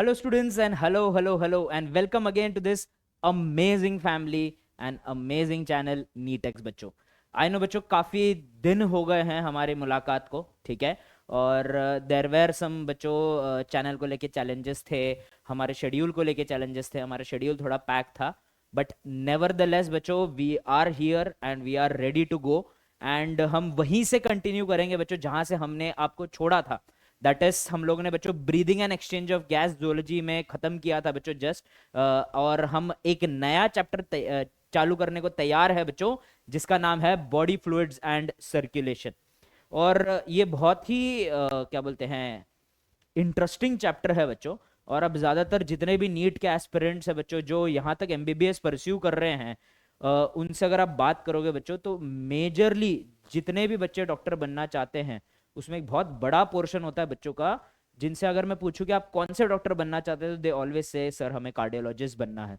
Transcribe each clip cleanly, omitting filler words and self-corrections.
Hello students and hello and welcome again to this amazing family and amazing channel NEETEX बच्चों। I know बच्चों काफ़ी दिन हो गए हैं हमारी मुलाकात को, ठीक है। और देर वेर सम बच्चों चैनल को लेके चैलेंजेस थे, हमारे शेड्यूल को लेके चैलेंजेस थे, हमारा शेड्यूल थोड़ा पैक था। बट नेवर द लेस बच्चों we are here and we are ready to go. And हम वहीं से कंटिन्यू करेंगे बच्चों जहाँ से हमने आपको छोड़ा था। दैट इज हम लोगों ने बच्चों breathing and exchange of gas zoology में खत्म किया था बच्चों जस्ट। और हम एक नया चैप्टर चालू करने को तैयार है बच्चों, जिसका नाम है बॉडी फ्लूइड्स एंड सर्कुलेशन। और ये बहुत ही क्या बोलते हैं, इंटरेस्टिंग चैप्टर है बच्चों। और अब ज्यादातर जितने भी नीट के एस्पिरेंट्स है बच्चों जो यहाँ तक एमबीबीएस परस्यू कर रहे हैं, उनसे अगर आप बात करोगे बच्चों तो मेजरली जितने भी बच्चे डॉक्टर बनना चाहते हैं उसमें एक बहुत बड़ा पोर्शन होता है बच्चों का, जिनसे अगर मैं पूछूं कि आप कौन से डॉक्टर बनना चाहते हैं तो दे ऑलवेज से सर हमें कार्डियोलॉजिस्ट बनना है,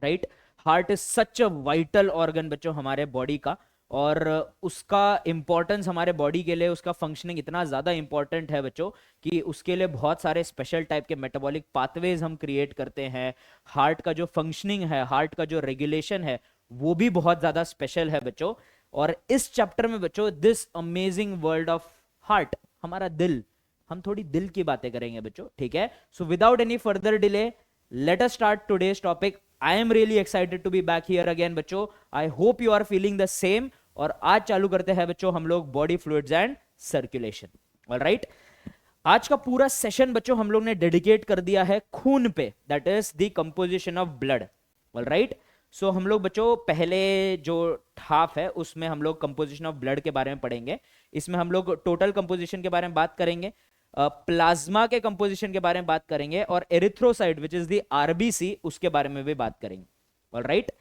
right. Heart is such a vital organ बच्चों हमारे बॉडी का, और उसका इंपॉर्टेंस हमारे बॉडी के लिए, उसका फंक्शनिंग इतना ज्यादा इंपॉर्टेंट है बच्चों कि उसके लिए बहुत सारे स्पेशल टाइप के मेटाबॉलिक पाथवेज हम क्रिएट करते हैं। हार्ट का जो फंक्शनिंग है, हार्ट का जो रेगुलेशन है, वो भी बहुत ज्यादा स्पेशल है बच्चों। और इस चैप्टर में बच्चों this amazing world of heart, हमारा दिल, हम थोड़ी दिल की बातें करेंगे बच्चों, ठीक है। So without any further delay let us start today's topic. I am really excited to be back here again बच्चों। I hope you are feeling the same. और आज चालू करते हैं बच्चों हम लोग body fluids and circulation. Alright, आज का पूरा सेशन बच्चों हम लोग ने डेडिकेट कर दिया है खून पे, that is the composition of blood. Alright, so हम लोग बच्चों पहले जो हाफ है उसमें हम लोग कंपोजिशन ऑफ ब्लड के बारे में पढ़ेंगे। इसमें हम लोग टोटल कंपोजिशन के बारे में बात करेंगे, प्लाज्मा के कंपोजिशन के बारे में बात करेंगे, और erythrocyte which is the RBC उसके बारे में भी बात करेंगे। ऑलराइट,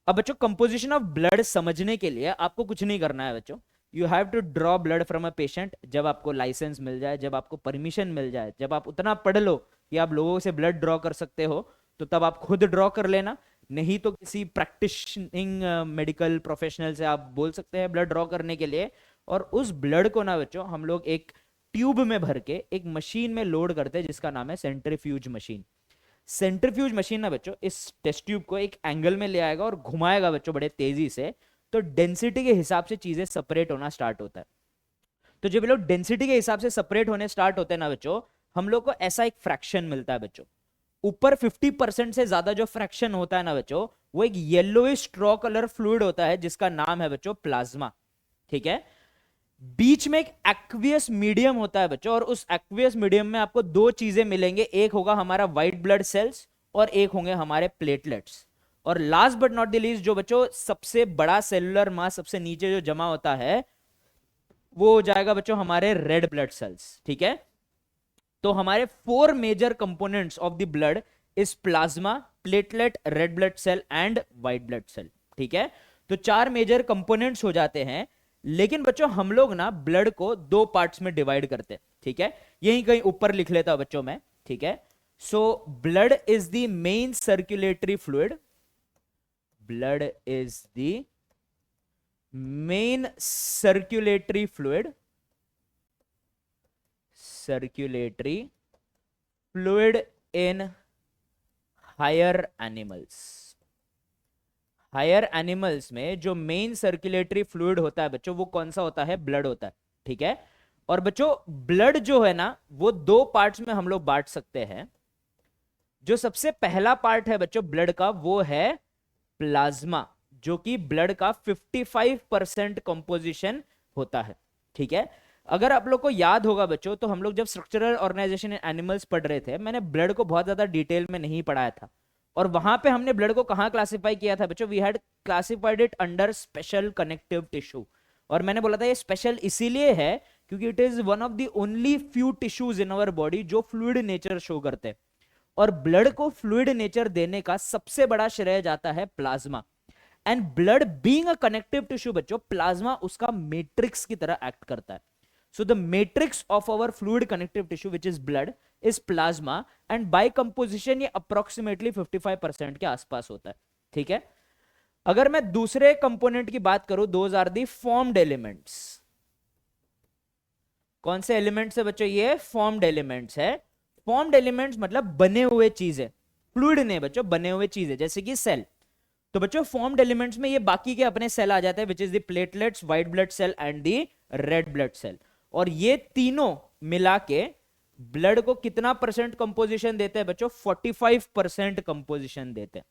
अब बच्चों कंपोजिशन ऑफ ब्लड समझने के लिए आपको कुछ नहीं करना है बच्चों। You have to draw blood from a patient. जब आपको लाइसेंस मिल जाए, जब आपको परमिशन मिल जाए, जब आप उतना पढ़ लो कि आप लोगों से ब्लड ड्रॉ कर सकते हो, तो तब आप खुद ड्रॉ कर लेना। नहीं तो किसी प्रैक्टिशनिंग मेडिकल प्रोफेशनल से आप बोल सकते हैं ब्लड ड्रॉ करने के लिए। और उस ब्लड को ना बच्चों हम लोग एक ट्यूब में भर के एक मशीन में लोड करते हैं जिसका नाम है सेंट्रीफ्यूज मशीन। सेंट्रीफ्यूज मशीन ना बच्चों इस टेस्ट ट्यूब को एक एंगल में ले आएगा और घुमाएगा बच्चों बड़े तेजी से, तो डेंसिटी के हिसाब से चीजें सेपरेट होना स्टार्ट होता है। तो जब ये लोग डेंसिटी के हिसाब से सेपरेट होने स्टार्ट होते हैं ना बच्चों, हम लोग को ऐसा एक फ्रैक्शन मिलता है बच्चों। ऊपर 50% से ज्यादा जो फ्रैक्शन होता है ना बच्चों, वो एक येलोइश स्ट्रॉ कलर फ्लूइड होता है जिसका नाम है बच्चों प्लाज्मा, ठीक है। बीच में एक एक्वियस मीडियम होता है बच्चों, और उस एक्वियस मीडियम में आपको दो चीजें मिलेंगे, एक होगा हमारा व्हाइट ब्लड सेल्स और एक होंगे हमारे प्लेटलेट्स। और last but not the least जो बच्चों सबसे बड़ा सेलुलर मास सबसे नीचे जो जमा होता है वो हो जाएगा बच्चों हमारे रेड ब्लड सेल्स, ठीक है। तो हमारे 4 major components of the blood is plasma, platelet, red blood cell and white blood cell, ठीक है। तो 4 मेजर कंपोनेंट्स हो जाते हैं। लेकिन बच्चों हम लोग ना ब्लड को 2 पार्ट्स में डिवाइड करते हैं, ठीक है। यही कहीं ऊपर लिख लेता हूं बच्चों मैं, ठीक है। So blood is the main circulatory fluid, blood is the main circulatory fluid, circulatory fluid in higher animals। Higher animals में जो मेन सर्कुलेटरी फ्लूइड होता है बच्चों वो कौन सा होता है? ब्लड होता है, ठीक है। और बच्चों ब्लड जो है ना वो 2 पार्ट्स में हम लोग बांट सकते हैं। जो सबसे पहला पार्ट है बच्चों ब्लड का वो है प्लाज्मा, जो कि ब्लड का 55% कंपोजिशन होता है, ठीक है। अगर आप लोग को याद होगा बच्चों तो हम लोग जब स्ट्रक्चरल ऑर्गेनाइजेशन इन एनिमल्स पढ़ रहे थे, मैंने ब्लड को बहुत ज्यादा डिटेल में नहीं पढ़ाया था। और वहां पे हमने ब्लड को कहां क्लासिफाई किया था बच्चों? We had classified it under special connective tissue. और मैंने बोला था ये स्पेशल इसीलिए है क्योंकि it is one of the only few tissues in our body जो फ्लूइड नेचर शो करते हैं। और ब्लड को फ्लूइड नेचर देने का सबसे बड़ा श्रेय जाता है plasma. And blood being a connective tissue बच्चों, प्लाज्मा उसका मैट्रिक्स की तरह एक्ट करता है। So the matrix of our fluid connective tissue which is blood is plasma, and by composition ये approximately 55% के आसपास होता है, ठीक है। अगर मैं दूसरे कंपोनेंट की बात करूं, those are the formed elements। कौन से एलिमेंट्स है बच्चों? ये फॉर्म्ड एलिमेंट्स है। फॉर्म्ड एलिमेंट्स मतलब बने हुए चीजें, फ्लूइड नहीं बच्चों, बने हुए चीजें, जैसे कि सेल। तो बच्चों फॉर्म्ड एलिमेंट्स में ये बाकी के अपने सेल आ जाते हैं, which is the platelets, white blood cell and the red blood cell. और ये तीनों मिला के ब्लड को कितना परसेंट कंपोजिशन देते हैं बच्चों? 45% कंपोजिशन देते हैं।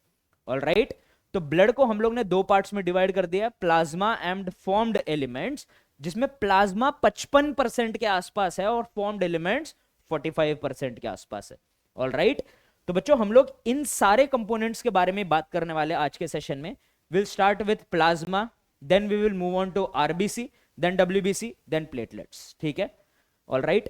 ऑलराइट, तो ब्लड को हम लोग ने दो पार्ट्स में डिवाइड कर दिया, प्लाज्मा एंड फॉर्म्ड एलिमेंट्स, जिसमें प्लाज्मा 55% के आसपास है और फॉर्म्ड एलिमेंट्स 45% के आसपास है। ऑलराइट, तो बच्चों हम लोग इन सारे कंपोनेंट्स के बारे में बात करने वाले आज के सेशन में। Will start with plasma, then we will move on to RBC, then WBC, then platelets. ठीक है, ऑलराइट,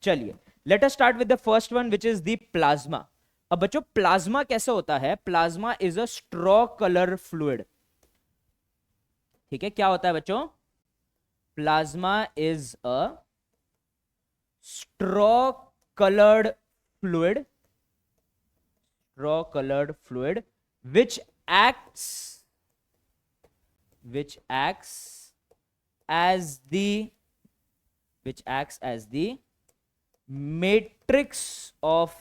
चलिए let us start with the first one which is the plasma. अब बच्चों प्लाज्मा कैसे होता है? Plasma is a straw colour fluid. ठीक है, क्या होता है बच्चों? Plasma is a straw coloured fluid, straw colored fluid which acts as the matrix of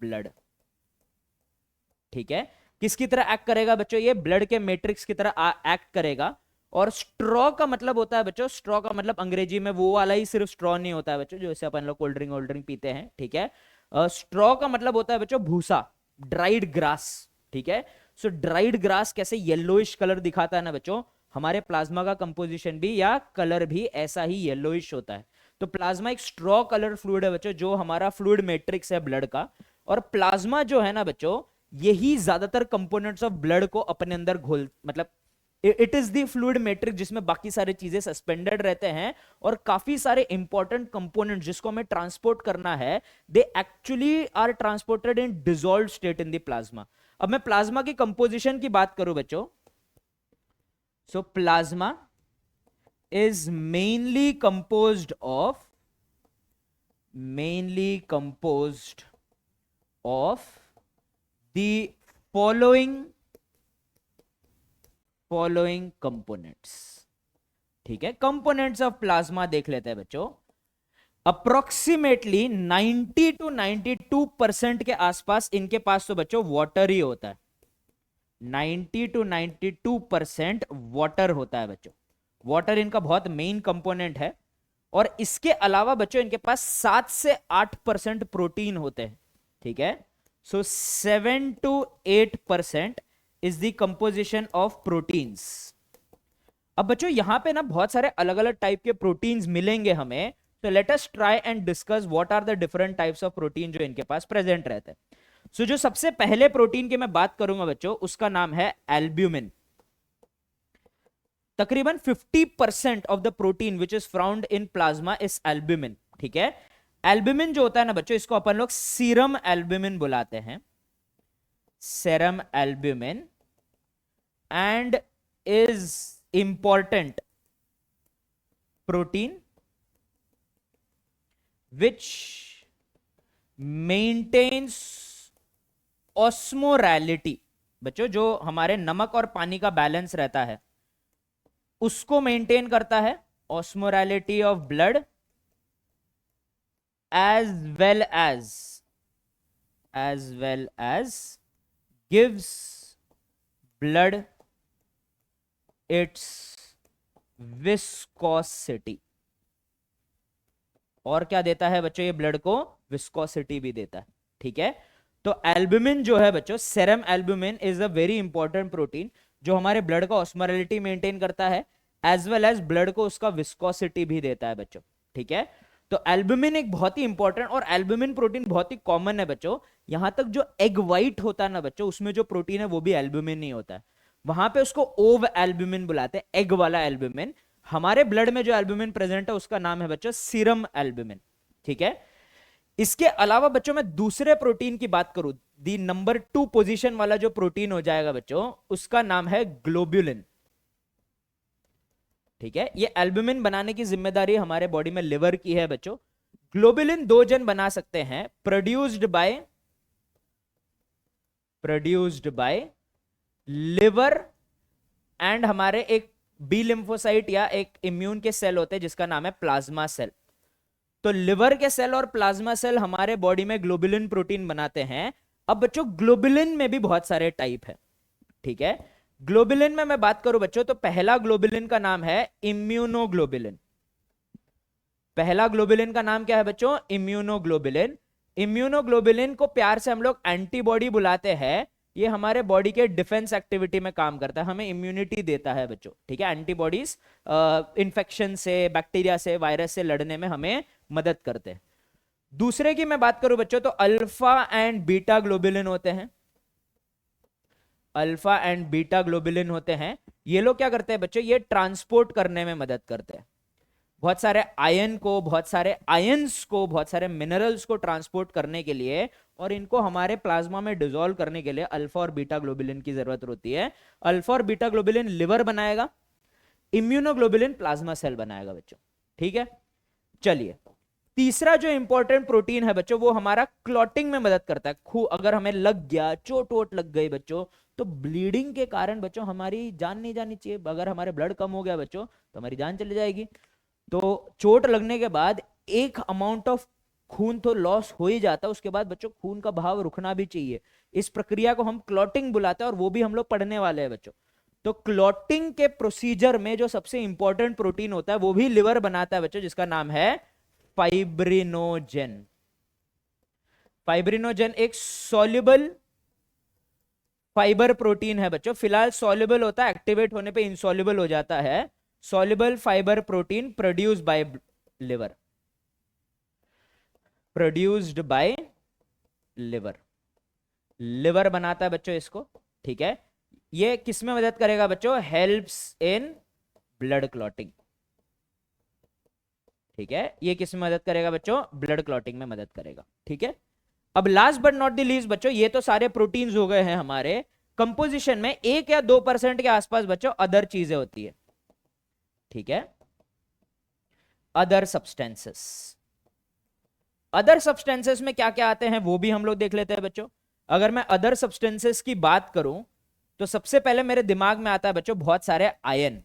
blood। ठीक है, किसकी तरह एक्ट करेगा बच्चों? ये ब्लड के मैट्रिक्स की तरह एक्ट करेगा। और स्ट्रॉ का मतलब होता है बच्चों, स्ट्रॉ का मतलब अंग्रेजी में वो वाला ही सिर्फ स्ट्रॉ नहीं होता है बच्चों, जो इसे अपन लोग कोल्ड ड्रिंक पीते हैं। ठीक है, स्ट्रॉ का मतलब होता है बच्चों भूसा, ड्राइड ग्रास। ठीक है, सो ड्राइड ग्रास कैसे येलोइश कलर दिखाता है ना बच्चों, हमारे प्लाज्मा का कंपोजिशन भी या कलर भी ऐसा ही येलोइश होता है। तो प्लाज्मा एक स्ट्रॉ कलर फ्लूइड है बच्चों, जो हमारा फ्लूइड मैट्रिक्स है ब्लड का। और प्लाज्मा जो है ना बच्चों, यही ज्यादातर कंपोनेंट्स ऑफ ब्लड को अपने अंदर घोल, मतलब it is the fluid matrix जिसमें बाकी सारी चीजें सस्पेंडेड रहते हैं, और काफी सारे इंपॉर्टेंट कंपोनेंट जिसको हमें ट्रांसपोर्ट करना है, they actually are transported in dissolved state in the plasma. अब मैं प्लाज्मा की कंपोजिशन की बात करूं बच्चों, so plasma is mainly composed of the following components. ठीक है, कंपोनेंट्स ऑफ प्लाज्मा देख लेते हैं बच्चों। अप्रोक्सीमेटली 90 to 92% के आसपास इनके पास तो बच्चों वाटर ही होता है। 90 to 92% वाटर होता है बच्चों, वाटर इनका बहुत मेन कंपोनेंट है। और इसके अलावा बच्चों इनके पास 7 से 8% प्रोटीन होते हैं। ठीक है, सो 7 to 8% is the composition of proteins. अब बच्चों यहां पे ना बहुत सारे अलग अलग टाइप के प्रोटीन्स मिलेंगे हमें, तो let us try and discuss what are the different types of protein जो इनके पास प्रेजेंट रहते हैं। सो जो सबसे पहले प्रोटीन की मैं बात करूंगा बच्चों, उसका नाम है एल्ब्यूमिन। तकरीबन 50% of the protein which is found in plasma is albumin. ठीक है, एल्ब्यूमिन जो होता है ना बच्चों, इसको अपन लोग सीरम एल्ब्यूमिन बुलाते हैं, serum albumin, and is important protein which maintains osmolality। बच्चों जो हमारे नमक और पानी का बैलेंस रहता है उसको मेंटेन करता है, osmolality of blood, as well as gives blood its viscosity। और क्या देता है बच्चों? ये ब्लड को विस्कोसिटी भी देता है। ठीक है, तो एल्ब्यूमिन जो है बच्चों, serum albumin is a very important protein जो हमारे ब्लड का ऑस्मोलैरिटी मेंटेन करता है, एज वेल एज ब्लड को उसका विस्कोसिटी भी देता है बच्चों। ठीक है, तो एल्ब्यूमिन एक बहुत ही इंपॉर्टेंट, और एल्ब्यूमिन प्रोटीन बहुत ही कॉमन है बच्चों। यहां तक जो एग व्हाइट होता है ना बच्चों, उसमें जो प्रोटीन है वो भी एल्ब्यूमिन नहीं होता है, वहां पे उसको ओव एल्ब्यूमिन बुलाते हैं, एग वाला एल्ब्यूमिन। हमारे ब्लड में जो एल्ब्यूमिन प्रेजेंट है उसका नाम है बच्चों सीरम एल्ब्यूमिन। ठीक है, इसके अलावा बच्चों मैं दूसरे प्रोटीन की बात करूं, दी नंबर 2 पोजीशन वाला जो प्रोटीन हो जाएगा बच्चों, उसका नाम है ग्लोब्यूलिन। ठीक है, ये एल्ब्यूमिन बनाने की जिम्मेदारी हमारे बॉडी में लिवर की है बच्चों। ग्लोब्यूलिन दो जन बना सकते हैं, प्रोड्यूस्ड बाय लिवर एंड हमारे एक बी लिम्फोसाइट या एक इम्यून के सेल होते हैं जिसका नाम है प्लाज्मा सेल। तो लिवर के सेल और प्लाज्मा सेल हमारे बॉडी में ग्लोबुलिन प्रोटीन बनाते हैं। अब बच्चों ग्लोबुलिन में भी बहुत सारे टाइप है, ठीक है। ग्लोबुलिन में मैं बात करूं बच्चों, तो पहला ग्लोबुलिन का नाम है इम्यूनोग्लोबुलिन। पहला ग्लोबुलिन का नाम क्या है बच्चों? इम्यूनोग्लोबुलिन। इम्यूनोग्लोबुलिन को प्यार से हम लोग एंटीबॉडी बुलाते हैं। ये हमारे बॉडी के डिफेंस एक्टिविटी में काम करता है, हमें इम्यूनिटी देता है बच्चों, ठीक है। एंटीबॉडीज इंफेक्शन से, बैक्टीरिया से, वायरस से लड़ने में हमें मदद करते हैं। दूसरे की मैं बात करूं बच्चों, तो अल्फा एंड बीटा ग्लोबुलिन होते हैं। अल्फा एंड बीटा ग्लोबुलिन होते हैं। ये लोग क्या करते हैं बच्चों? ये ट्रांसपोर्ट करने में मदद करते हैं। बहुत सारे आयन को, बहुत सारे आयंस को, बहुत सारे मिनरल्स को ट्रांसपोर्ट करने के लिए और इनको हमारे प्लाज्मा में डिसॉल्व करने के लिए अल्फा और बीटा ग्लोबुलिन की जरूरत होती है। अल्फा और बीटा ग्लोबुलिन लिवर बनाएगा, इम्यूनोग्लोबुलिन प्लाज्मा सेल बनाएगा बच्चों, ठीक है। चलिए, तीसरा जो इंपॉर्टेंट प्रोटीन है बच्चों, वो हमारा क्लॉटिंग में मदद करता है। अगर हमें लग गया, चोट वोट लग गई बच्चों, तो ब्लीडिंग के कारण बच्चों हमारी जान नहीं जानी चाहिए। अगर हमारे ब्लड कम हो गया बच्चों, तो हमारी जान चली जाएगी। तो चोट लगने के बाद एक अमाउंट ऑफ खून तो लॉस हो ही जाता है, उसके बाद बच्चों खून का बहाव रुकना भी चाहिए। इस प्रक्रिया को हम क्लॉटिंग बुलाते हैं और वो भी हम लोग पढ़ने वाले हैं बच्चों। तो क्लॉटिंग के प्रोसीजर में जो सबसे इंपॉर्टेंट प्रोटीन होता है वो भी लिवर बनाता है बच्चों, जिसका नाम है फाइब्रिनोजेन। फाइब्रिनोजेन एक सॉल्युबल फाइबर प्रोटीन है बच्चों। फिलहाल सॉल्युबल होता है, एक्टिवेट होने पे इनसॉल्युबल हो जाता है। Soluble fibre protein produced by liver, produced by liver. Liver बनाता है बच्चों इसको, ठीक है। ये किस में मदद करेगा बच्चों? हेल्प्स इन ब्लड क्लॉटिंग, ठीक है। ये किस में मदद करेगा बच्चों? ब्लड क्लॉटिंग में मदद करेगा, ठीक है। अब last but not the least बच्चों, ये तो सारे प्रोटीन्स हो गए हैं हमारे। कंपोजिशन में 1 या 2% के आसपास बच्चों अदर चीजें होती है, ठीक है। अदर सब्सटेंसेस, अदर सब्सटेंसेस में क्या क्या आते हैं वो भी हम लोग देख लेते हैं बच्चों। अगर मैं अदर सब्सटेंसेस की बात करूं, तो सबसे पहले मेरे दिमाग में आता है बच्चों बहुत सारे आयन।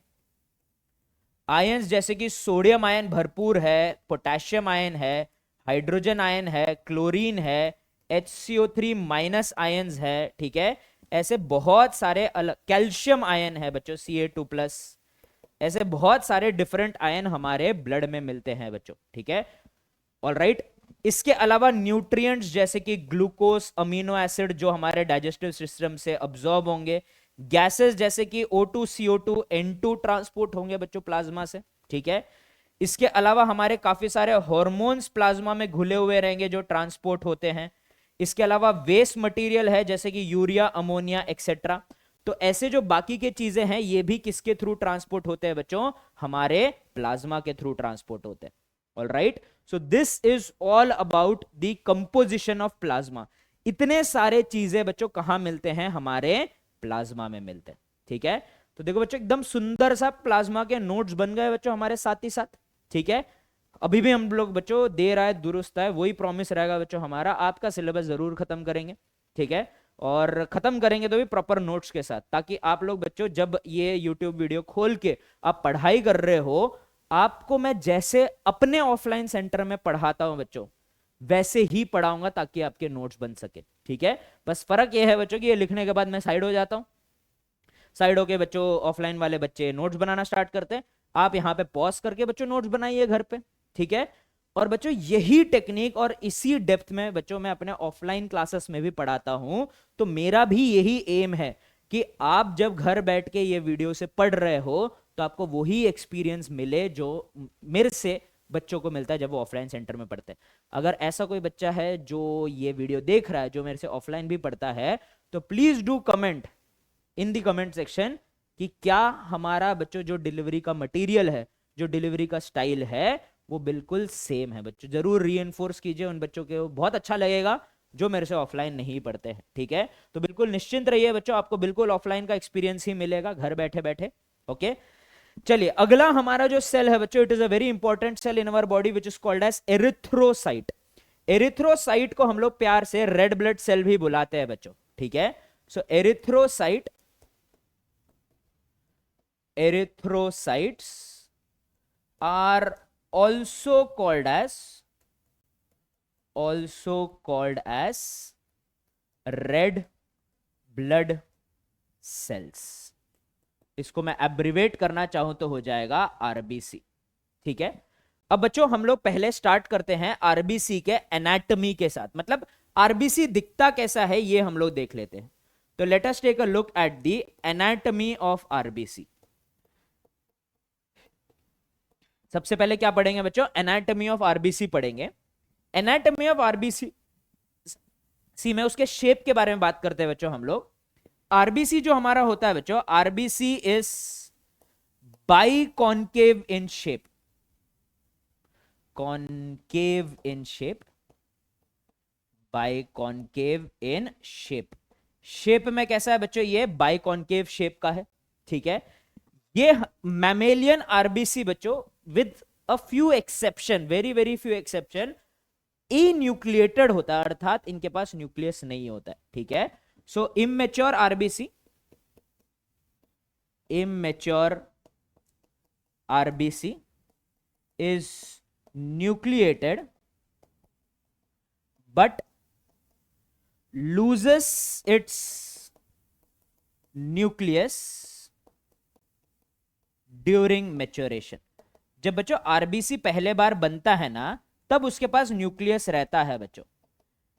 आयंस जैसे कि सोडियम आयन भरपूर है, पोटेशियम आयन है, हाइड्रोजन आयन है, क्लोरीन है, HCO3 माइनस आयंस है, ठीक है। ऐसे बहुत सारे अलग, कैल्शियम आयन है बच्चों, Ca2+। ऐसे बहुत सारे डिफरेंट आयन हमारे ब्लड में मिलते हैं बच्चों, ठीक है। ऑलराइट, इसके अलावा न्यूट्रिएंट्स जैसे कि ग्लूकोज, अमीनो एसिड जो हमारे डाइजेस्टिव सिस्टम से अब्सॉर्ब होंगे, गैसेस जैसे कि O2, CO2, N2 ट्रांसपोर्ट होंगे बच्चों प्लाज्मा से, ठीक है। इसके अलावा हमारे काफी सारे हार्मोन्स प्लाज्मा में घुले हुए रहेंगे जो ट्रांसपोर्ट होते हैं। इसके अलावा वेस्ट मटेरियल है जैसे कि यूरिया, अमोनिया एक्सेट्रा। तो ऐसे जो बाकी के चीजें हैं ये भी किसके थ्रू ट्रांसपोर्ट होते हैं बच्चों? हमारे प्लाज्मा के थ्रू ट्रांसपोर्ट होते हैं। Alright, so this is all about the composition of plasma. इतने सारे चीजें बच्चों कहां मिलते हैं? हमारे प्लाज्मा में मिलते हैं, ठीक है। तो देखो बच्चों, एकदम सुंदर सा प्लाज्मा के नोट्स बन गए बच्चों हमारे साथ ही साथ, ठीक है। अभी भी हम लोग बच्चों देर आए दुरुस्त है, वही प्रॉमिस रहेगा बच्चों हमारा, आपका सिलेबस जरूर खत्म करेंगे, ठीक है। और खत्म करेंगे तो भी प्रॉपर नोट्स के साथ, ताकि आप लोग बच्चों जब ये यूट्यूब वीडियो खोल के आप पढ़ाई कर रहे हो, आपको मैं जैसे अपने ऑफलाइन सेंटर में पढ़ाता हूं बच्चों वैसे ही पढ़ाऊंगा, ताकि आपके नोट्स बन सके, ठीक है। बस फर्क ये है बच्चों कि ये लिखने के बाद मैं साइड हो जाता हूं, साइड होके बच्चों ऑफलाइन वाले बच्चे नोट्स बनाना स्टार्ट करते हैं। आप यहाँ पे पॉज करके बच्चों नोट्स बनाइए घर पे, ठीक है। और बच्चों यही टेक्निक और इसी डेप्थ में बच्चों मैं अपने ऑफलाइन क्लासेस में भी पढ़ाता हूं। तो मेरा भी यही एम है कि आप जब घर बैठ के ये वीडियो से पढ़ रहे हो तो आपको वही एक्सपीरियंस मिले जो मेरे से बच्चों को मिलता है जब वो ऑफलाइन सेंटर में पढ़ते हैं। अगर ऐसा कोई बच्चा है जो ये वीडियो देख रहा है जो मेरे से ऑफलाइन भी पढ़ता है, तो please do comment in the comment section कि क्या हमारा बच्चों जो डिलीवरी का मटेरियल है, जो डिलीवरी का स्टाइल है, वो बिल्कुल सेम है। बच्चों जरूर रीइंफोर्स कीजिए उन बच्चों के, बहुत अच्छा लगेगा जो मेरे से ऑफलाइन नहीं पढ़ते हैं, ठीक है। तो बिल्कुल निश्चिंत रहिए बच्चों, आपको बिल्कुल ऑफलाइन का एक्सपीरियंस ही मिलेगा घर बैठे बैठे, ओके। चलिए, अगला हमारा जो सेल है बच्चों, it is a very important cell in our body which is called as erythrocyte. Erythrocyte को हम लोग प्यार से रेड ब्लड सेल भी बुलाते हैं बच्चों, ठीक है। So erythrocytes are also called as also called as red blood cells. इसको मैं एब्रिवेट करना चाहूं तो हो जाएगा आरबीसी। ठीक है, अब बच्चों हम लोग पहले स्टार्ट करते हैं आरबीसी के एनाटॉमी के साथ, मतलब आरबीसी दिखता कैसा है ये हम लोग देख लेते हैं। तो let us take a look at the anatomy of RBC. सबसे पहले क्या पढ़ेंगे बच्चों? एनाटॉमी ऑफ आरबीसी पढ़ेंगे। एनाटॉमी ऑफ आरबीसी में उसके शेप के बारे में बात करते हैं बच्चों हम लोग। आरबीसी जो हमारा होता है बच्चों, RBC is biconcave in shape. Concave in shape, biconcave in shape. Shape में कैसा है बच्चों? ये बाइकॉन्केव शेप का है। ठीक है, ये मैमेलियन आरबीसी बच्चों with a few exception, very very few exception, enucleated होता है, अर्थात इनके पास न्यूक्लियस नहीं होता है। ठीक है, so immature RBC, immature RBC is nucleated but loses its nucleus during maturation। जब बच्चों आरबीसी पहले बार बनता है ना, तब उसके पास न्यूक्लियस रहता है बच्चों,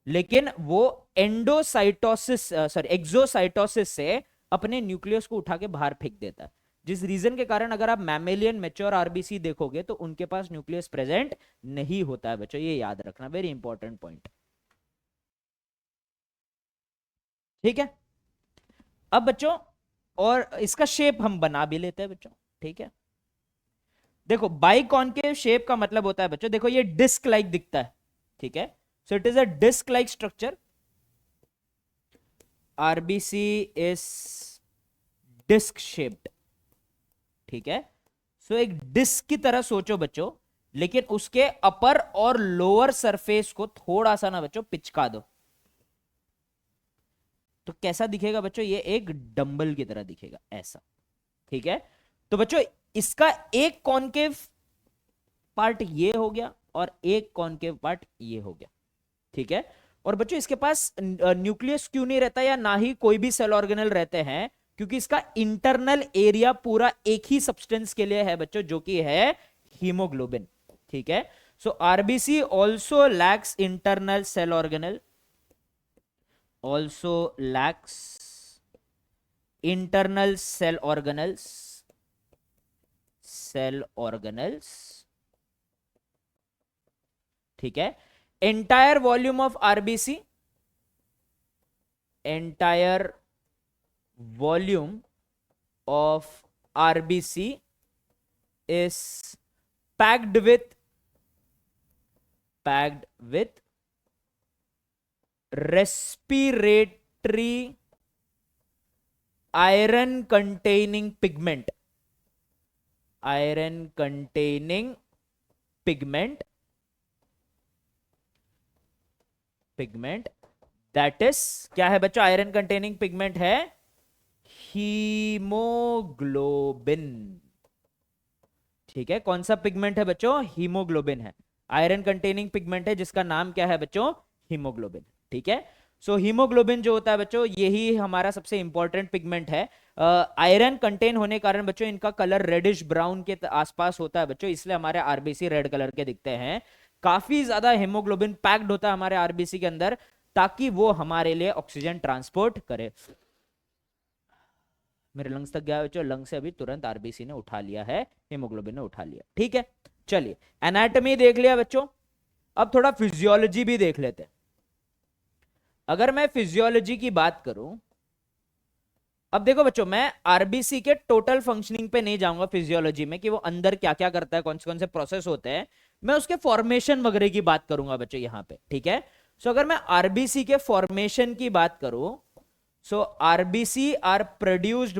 लेकिन वो एक्सोसाइटोसिस से अपने न्यूक्लियस को उठा के बाहर फेंक देता है। जिस रीजन के कारण अगर आप मैमेलियन मैच्योर आरबीसी देखोगे तो उनके पास न्यूक्लियस प्रेजेंट नहीं होता है बच्चों, ये याद रखना, वेरी इंपॉर्टेंट पॉइंट। ठीक है, अब बच्चों और इसका शेप हम बना भी लेते हैं बच्चों। ठीक है, देखो बाइकॉन्केव शेप का मतलब होता है बच्चों, देखो ये डिस्क लाइक दिखता है। ठीक है, so it is a disc like structure. RBC is disc shaped. ठीक है, सो एक डिस्क की तरह सोचो बच्चों, लेकिन उसके अपर और लोअर सरफेस को थोड़ा सा ना बच्चों पिचका दो, तो कैसा दिखेगा बच्चों? ये एक डंबल की तरह दिखेगा ऐसा। ठीक है, तो बच्चों इसका एक कॉन्केव पार्ट ये हो गया और एक कॉन्केव पार्ट ये हो गया। ठीक है, और बच्चों इसके पास न्यूक्लियस क्यों नहीं रहता या ना ही कोई भी सेल ऑर्गेनल रहते हैं? क्योंकि इसका इंटरनल एरिया पूरा एक ही सब्सटेंस के लिए है बच्चों, जो कि है हीमोग्लोबिन। ठीक है, so RBC also lacks internal cell organelle, also lacks internal cell organelles, cell organelles. ठीक है, एंटायर वॉल्यूम ऑफ आरबीसी, एंटायर volume of RBC is packed with respiratory iron containing pigment, iron containing pigment, that is क्या है बच्चों? Iron containing pigment है haemoglobin. ठीक है, कौन सा पिगमेंट है बच्चों? हीमोग्लोबिन है। आयरन कंटेनिंग पिगमेंट है जिसका नाम क्या है बच्चों? हीमोग्लोबिन। ठीक है, सो हीमोग्लोबिन जो होता है बच्चों, यही हमारा सबसे इंपॉर्टेंट पिगमेंट है। आयरन कंटेन होने के कारण बच्चों इनका कलर रेडिश ब्राउन के आसपास होता है बच्चों, इसलिए हमारे आरबीसी रेड कलर के दिखते हैं। काफी ज्यादा हीमोग्लोबिन पैक्ड होता है हमारे आरबीसी के अंदर, ताकि वो हमारे लिए ऑक्सीजन ट्रांसपोर्ट करे। मेरे लंग्स तक गया बच्चों, लंग से अभी तुरंत आरबीसी ने उठा लिया है, हीमोग्लोबिन ने उठा लिया। ठीक है, चलिए एनाटॉमी देख लिया बच्चों, अब थोड़ा फिजियोलॉजी भी देख लेते हैं। अगर मैं फिजियोलॉजी की बात करूं, अब देखो बच्चों मैं आरबीसी के टोटल फंक्शनिंग पे नहीं जाऊंगा फिजियोलॉजी में, कि वो अंदर क्या क्या करता है, कौन से प्रोसेस होते हैं। मैं उसके फॉर्मेशन वगैरह की बात करूंगा बच्चों यहां पे। ठीक है, सो अगर मैं आरबीसी के फॉर्मेशन की बात करूं, so RBC are produced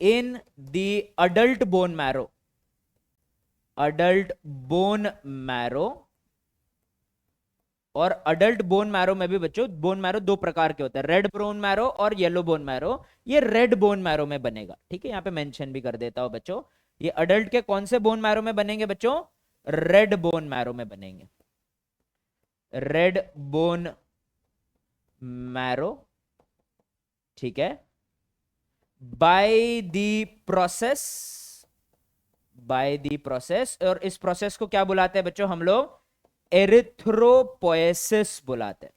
in the adult bone marrow, और अडल्ट बोन मैरो में भी बच्चों बोन मैरो दो प्रकार के होते हैं, रेड बोन मैरो और येलो बोन मैरो। ये रेड बोन मैरो में बनेगा। ठीक है, यहां पे मेंशन भी कर देता हूं बच्चों, ये अडल्ट के कौन से बोन मैरो में बनेंगे बच्चों? रेड बोन मैरो में बनेंगे, रेड बोन मैरो, ठीक है। By the process, by the process, और इस प्रोसेस को क्या बुलाते हैं बच्चों हम लोग? एरिथ्रोपोएसिस बुलाते हैं।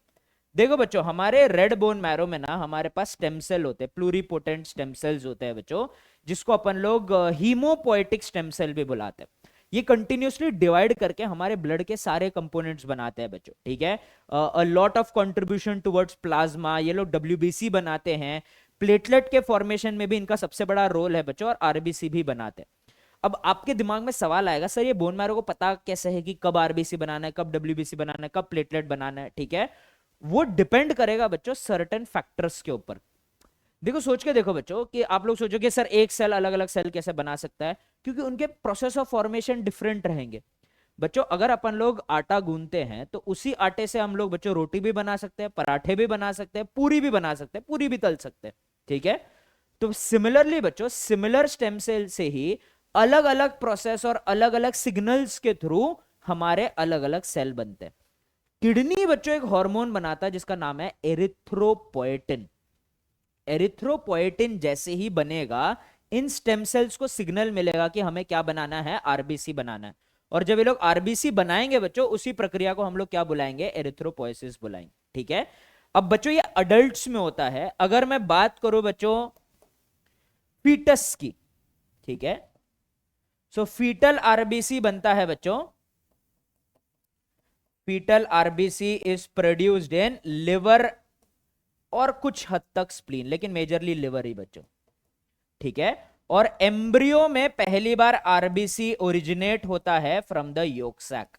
देखो बच्चों, हमारे रेड बोन मैरो में ना हमारे पास स्टेम सेल होते हैं, प्लूरीपोटेंट स्टेम सेल्स होते हैं बच्चों, जिसको अपन लोग हीमोपोएटिक स्टेम सेल भी बुलाते हैं। ये कंटिन्यूसली डिवाइड करके हमारे ब्लड के सारे कंपोनेंट्स बनाते हैं बच्चों, ठीक है। A lot of contribution towards plasma, ये लोग डब्ल्यूबीसी बनाते हैं, प्लेटलेट के फॉर्मेशन में भी इनका सबसे बड़ा रोल है बच्चों, और आरबीसी भी बनाते हैं। अब आपके दिमाग में सवाल आएगा, सर ये बोन मैरो को पता कैसे है कि कब आरबीसी बनाना है, कब डब्ल्यूबीसी बनाना है, कब प्लेटलेट बनाना है, ठीक है। वो डिपेंड करेगा बच्चों सर्टेन फैक्टर्स के ऊपर। देखो सोच के देखो बच्चों कि आप लोग सोचोगे सर एक सेल अलग अलग सेल कैसे बना सकता है, क्योंकि उनके प्रोसेस ऑफ फॉर्मेशन डिफरेंट रहेंगे बच्चों। अगर अपन लोग आटा गूंथते हैं तो उसी आटे से हम लोग बच्चों रोटी भी बना सकते हैं, पराठे भी बना सकते हैं, पूरी भी बना सकते हैं, पूरी भी तल सकते हैं, ठीक है। तो सिमिलरली बच्चों, सिमिलर स्टेम सेल से ही अलग अलग प्रोसेस और अलग अलग सिग्नल्स के थ्रू हमारे अलग अलग सेल बनते हैं। किडनी बच्चों एक हार्मोन बनाता है जिसका नाम है एरिथ्रोपोएटिन। एरिथ्रोपोएटिन जैसे ही बनेगा, इन स्टेम सेल्स को सिग्नल मिलेगा कि हमें क्या बनाना है? आरबीसी बनाना है। और जब ये लोग आरबीसी बनाएंगे बच्चों, उसी प्रक्रिया को हम लोग क्या बुलाएंगे? एरिथ्रोपोएसिस बुलाएंगे, ठीक है। अब बच्चों ये अडल्ट्स में होता है। अगर मैं बात करूं बच्चों फीटस की, ठीक है, सो फीटल आरबीसी बनता है बच्चों, fetal RBC is produced in liver और कुछ हद तक स्प्लीन, लेकिन मेजरली लिवर ही बच्चों, ठीक है। और एम्ब्रियो में पहली बार आरबीसी ओरिजिनेट होता है फ्रॉम द योक सैक।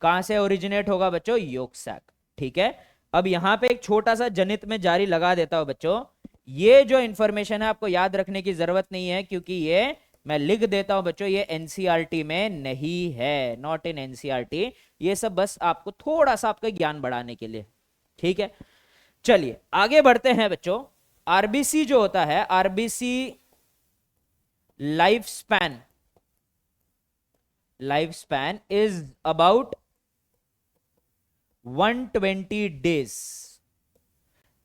कहां से ओरिजिनेट होगा बच्चों? योक सैक, ठीक है। अब यहां पे एक छोटा सा जनित में जारी लगा देता हूं बच्चों, ये जो इंफॉर्मेशन है आपको याद रखने की जरूरत नहीं है, क्योंकि ये मैं लिख देता हूं बच्चों, ये एनसीईआरटी में नहीं है, नॉट इन एनसीईआरटी। ये सब बस आपको थोड़ा सा आपका ज्ञान बढ़ाने के लिए, ठीक है। चलिए आगे बढ़ते हैं बच्चों। आरबीसी जो होता है, RBC life span, life span is about 120 days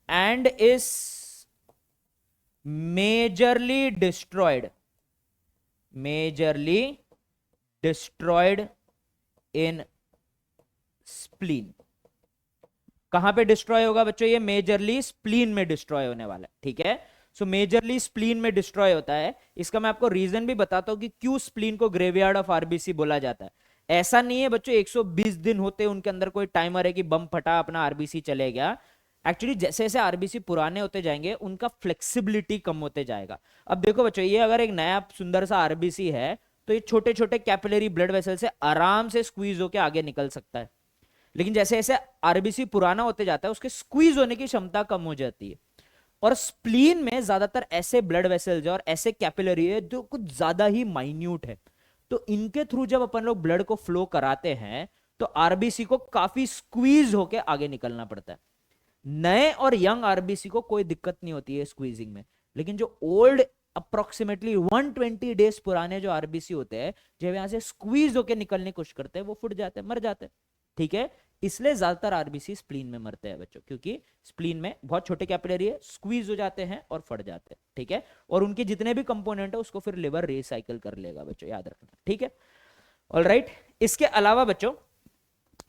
and is majorly destroyed in spleen। कहां पे डिस्ट्रॉय होगा बच्चों? ये मेजरली स्प्लीन में डिस्ट्रॉय होने वाला है, ठीक है। सो मेजरली स्प्लीन में डिस्ट्रॉय होता है। इसका मैं आपको रीजन भी बताता हूं कि क्यों स्प्लीन को ग्रेवयार्ड ऑफ आरबीसी बोला जाता है। ऐसा नहीं है बच्चों 120 दिन होते उनके अंदर कोई टाइमर है कि बम फटा अपना आरबीसी चले गया। एक्चुअली जैसे जैसे आरबीसी पुराने होते जाएंगे उनका फ्लेक्सिबिलिटी कम होते जाएगा। अब देखो बच्चों, ये अगर एक नया सुंदर सा आरबीसी है तो ये छोटे छोटे कैपिलरी ब्लड वेसल से आराम से स्क्वीज होकर आगे निकल सकता है, लेकिन जैसे जैसे आरबीसी पुराना होते जाता है उसके स्क्वीज होने की क्षमता कम हो जाती है। और स्प्लीन में ज्यादातर ऐसे ब्लड वेसल्स और ऐसे कैपिलरी है जो कुछ ज्यादा ही माइन्यूट है, तो इनके थ्रू जब अपन लोग ब्लड को फ्लो कराते हैं तो आरबीसी को काफी स्क्वीज होके आगे निकलना पड़ता है। नए और यंग आरबीसी को कोई दिक्कत नहीं होती है स्क्वीजिंग में, लेकिन जो ओल्ड अप्रोक्सीमेटली 120 डेज पुराने जो आरबीसी होते हैं, जब यहां से स्क्वीज होके निकलने की कोशिश करते हैं वो फुट जाते हैं, मर जाते हैं, ठीक है। इसलिए ज्यादातर आरबीसी स्प्लीन में मरते हैं बच्चों, क्योंकि स्प्लीन में बहुत छोटे कैपिलरी है, स्क्वीज हो जाते हैं और फट जाते हैं, ठीक है। और उनके जितने भी कंपोनेंट है उसको फिर लिवर रिसाइकिल कर लेगा बच्चों, याद रखना, ठीक है। ऑलराइट, इसके अलावा बच्चों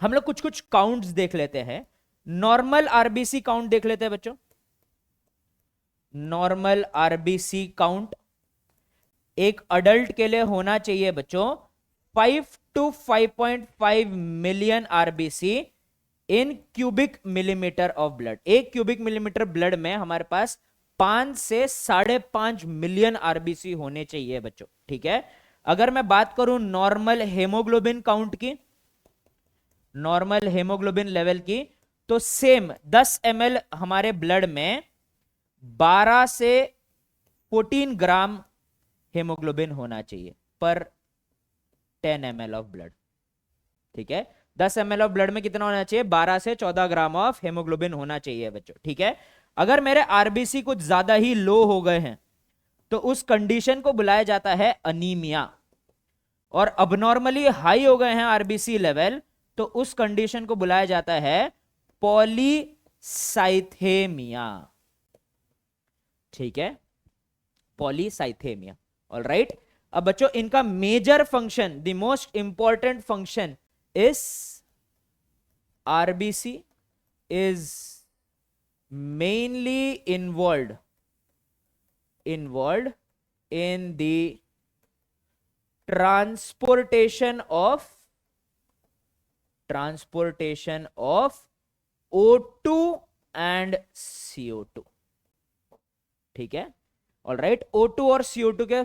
हम लोग कुछ कुछ काउंट्स देख लेते हैं। नॉर्मल आरबीसी काउंट देख लेते हैं बच्चों। नॉर्मल आरबीसी काउंट एक अडल्ट के लिए होना चाहिए बच्चों 5 to 5.5 million RBC in cubic millimetre of blood. एक क्यूबिक मिलीमीटर ब्लड में हमारे पास 5 से 5.5 मिलियन आरबीसी होने चाहिए बच्चों, ठीक है। अगर मैं बात करूं नॉर्मल हेमोग्लोबिन काउंट की, नॉर्मल हेमोग्लोबिन लेवल की, तो सेम 10 ml हमारे ब्लड में 12 से 14 ग्राम हेमोग्लोबिन होना चाहिए पर 10 ml ऑफ ब्लड, ठीक है। 10 ml ऑफ ब्लड में कितना होना चाहिए? 12 से 14 ग्राम ऑफ हेमोग्लोबिन होना चाहिए बच्चों, ठीक है। अगर मेरे आरबीसी कुछ ज्यादा ही लो हो गए हैं तो उस कंडीशन को बुलाया जाता है अनीमिया। और अबनॉर्मली हाई हो गए हैं आरबीसी लेवल, तो उस कंडीशन को बुलाया जाता है पॉलीसाइथेमिया। ठीक है, पॉलीसाइथेमिया। ऑलराइट, अब बच्चों इनका major function, the most important function is RBC is mainly involved in the transportation of O2 and CO2। ठीक है, ऑलराइट, O2 और CO2 के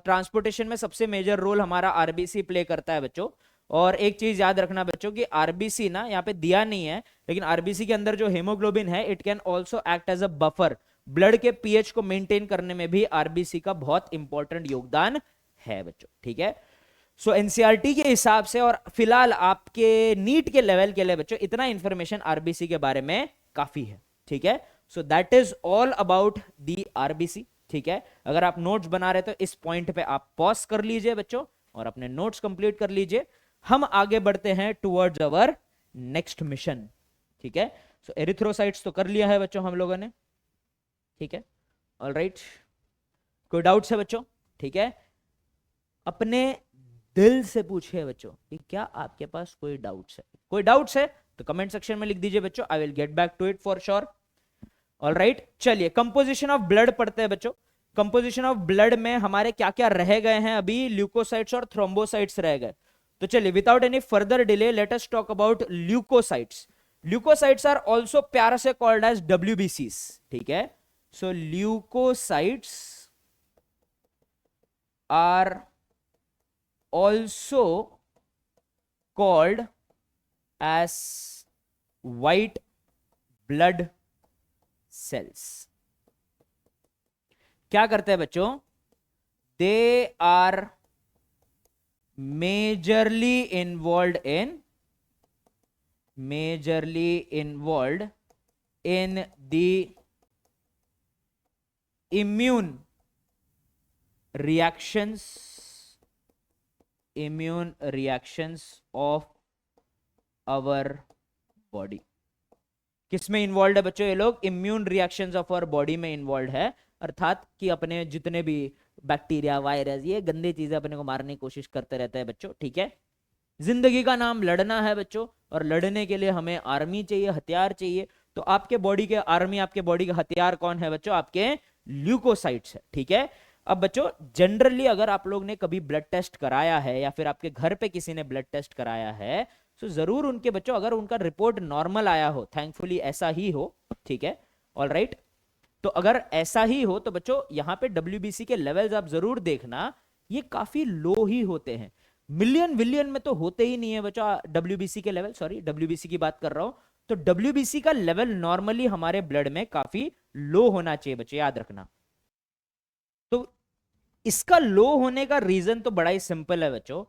ट्रांसपोर्टेशन में सबसे मेजर रोल हमारा आरबीसी प्ले करता है बच्चों। और एक चीज याद रखना बच्चों कि आरबीसी ना यहाँ पे दिया नहीं है, लेकिन आरबीसी के अंदर जो हेमोग्लोबिन है it can also act as a buffer. Blood के पीएच को मेंटेन करने में भी आरबीसी का बहुत इंपॉर्टेंट योगदान है बच्चों। ठीक है, सो एनसीईआरटी के हिसाब से और फिलहाल आपके नीट के लेवल के लिए बच्चों इतना इंफॉर्मेशन आरबीसी के बारे में काफी है। ठीक है, so that is all about the RBC. ठीक है, अगर आप नोट्स बना रहे तो इस पॉइंट पे आप पॉज कर लीजिए बच्चों और अपने नोट्स कंप्लीट कर लीजिए। हम आगे बढ़ते हैं टुवर्ड्स अवर नेक्स्ट मिशन। ठीक है, सो एरिथ्रोसाइट्स तो कर लिया है बच्चों हम लोगों ने। ठीक है, ऑलराइट, कोई डाउट्स है बच्चों? ठीक है, अपने दिल से पूछिए बच्चों कि क्या आपके पास कोई डाउट्स है। कोई डाउट्स है तो कमेंट सेक्शन में लिख दीजिए बच्चों, I will get back to it for sure. Alright, चलिए कंपोजिशन ऑफ ब्लड पढ़ते हैं बच्चों। कंपोजिशन ऑफ ब्लड में हमारे क्या क्या रह गए हैं अभी, ल्यूकोसाइट्स और थ्रोम्बोसाइट्स रह गए। तो चलिए without any further delay let us talk about leukocytes. Leukocytes are also प्यार से कॉल्ड एज डब्ल्यूबीसीज। ठीक है, so leukocytes are also called as white blood cells। क्या करते हैं बच्चों? They are majorly involved in the immune reactions of our body. किसमें इन्वॉल्व है बच्चों ये लोग? Immune reactions of our body में इन्वॉल्व है, अर्थात कि अपने जितने भी बैक्टीरिया, वायरस, ये गंदी चीजें अपने को मारने की कोशिश करते रहते हैं बच्चों। ठीक है, जिंदगी का नाम लड़ना है बच्चों, और लड़ने के लिए हमें आर्मी चाहिए, हथियार चाहिए। तो आपके बॉडी के आर्मी, आपके बॉडी का हथियार कौन है बच्चों? आपके ल्यूकोसाइट्स है। ठीक है, अब बच्चों जनरली अगर आप लोग ने कभी ब्लड टेस्ट कराया है या फिर आपके घर पे किसी ने ब्लड टेस्ट कराया है, तो जरूर उनके बच्चों अगर उनका रिपोर्ट नॉर्मल आया हो, थैंकफुली ऐसा ही हो, ठीक है, ऑलराइट, तो अगर ऐसा ही हो तो बच्चों यहाँ पे डब्ल्यूबीसी के लेवल्स आप जरूर देखना, ये काफी लो ही होते हैं। मिलियन विलियन में तो होते ही नहीं है बच्चों डब्ल्यूबीसी के लेवल, सॉरी डब्ल्यूबीसी की बात कर रहा हूं। तो डब्ल्यूबीसी का लेवल नॉर्मली हमारे ब्लड में काफी लो होना चाहिए बच्चों, याद रखना। तो इसका लो होने का रीजन तो बड़ा ही सिंपल है बच्चों,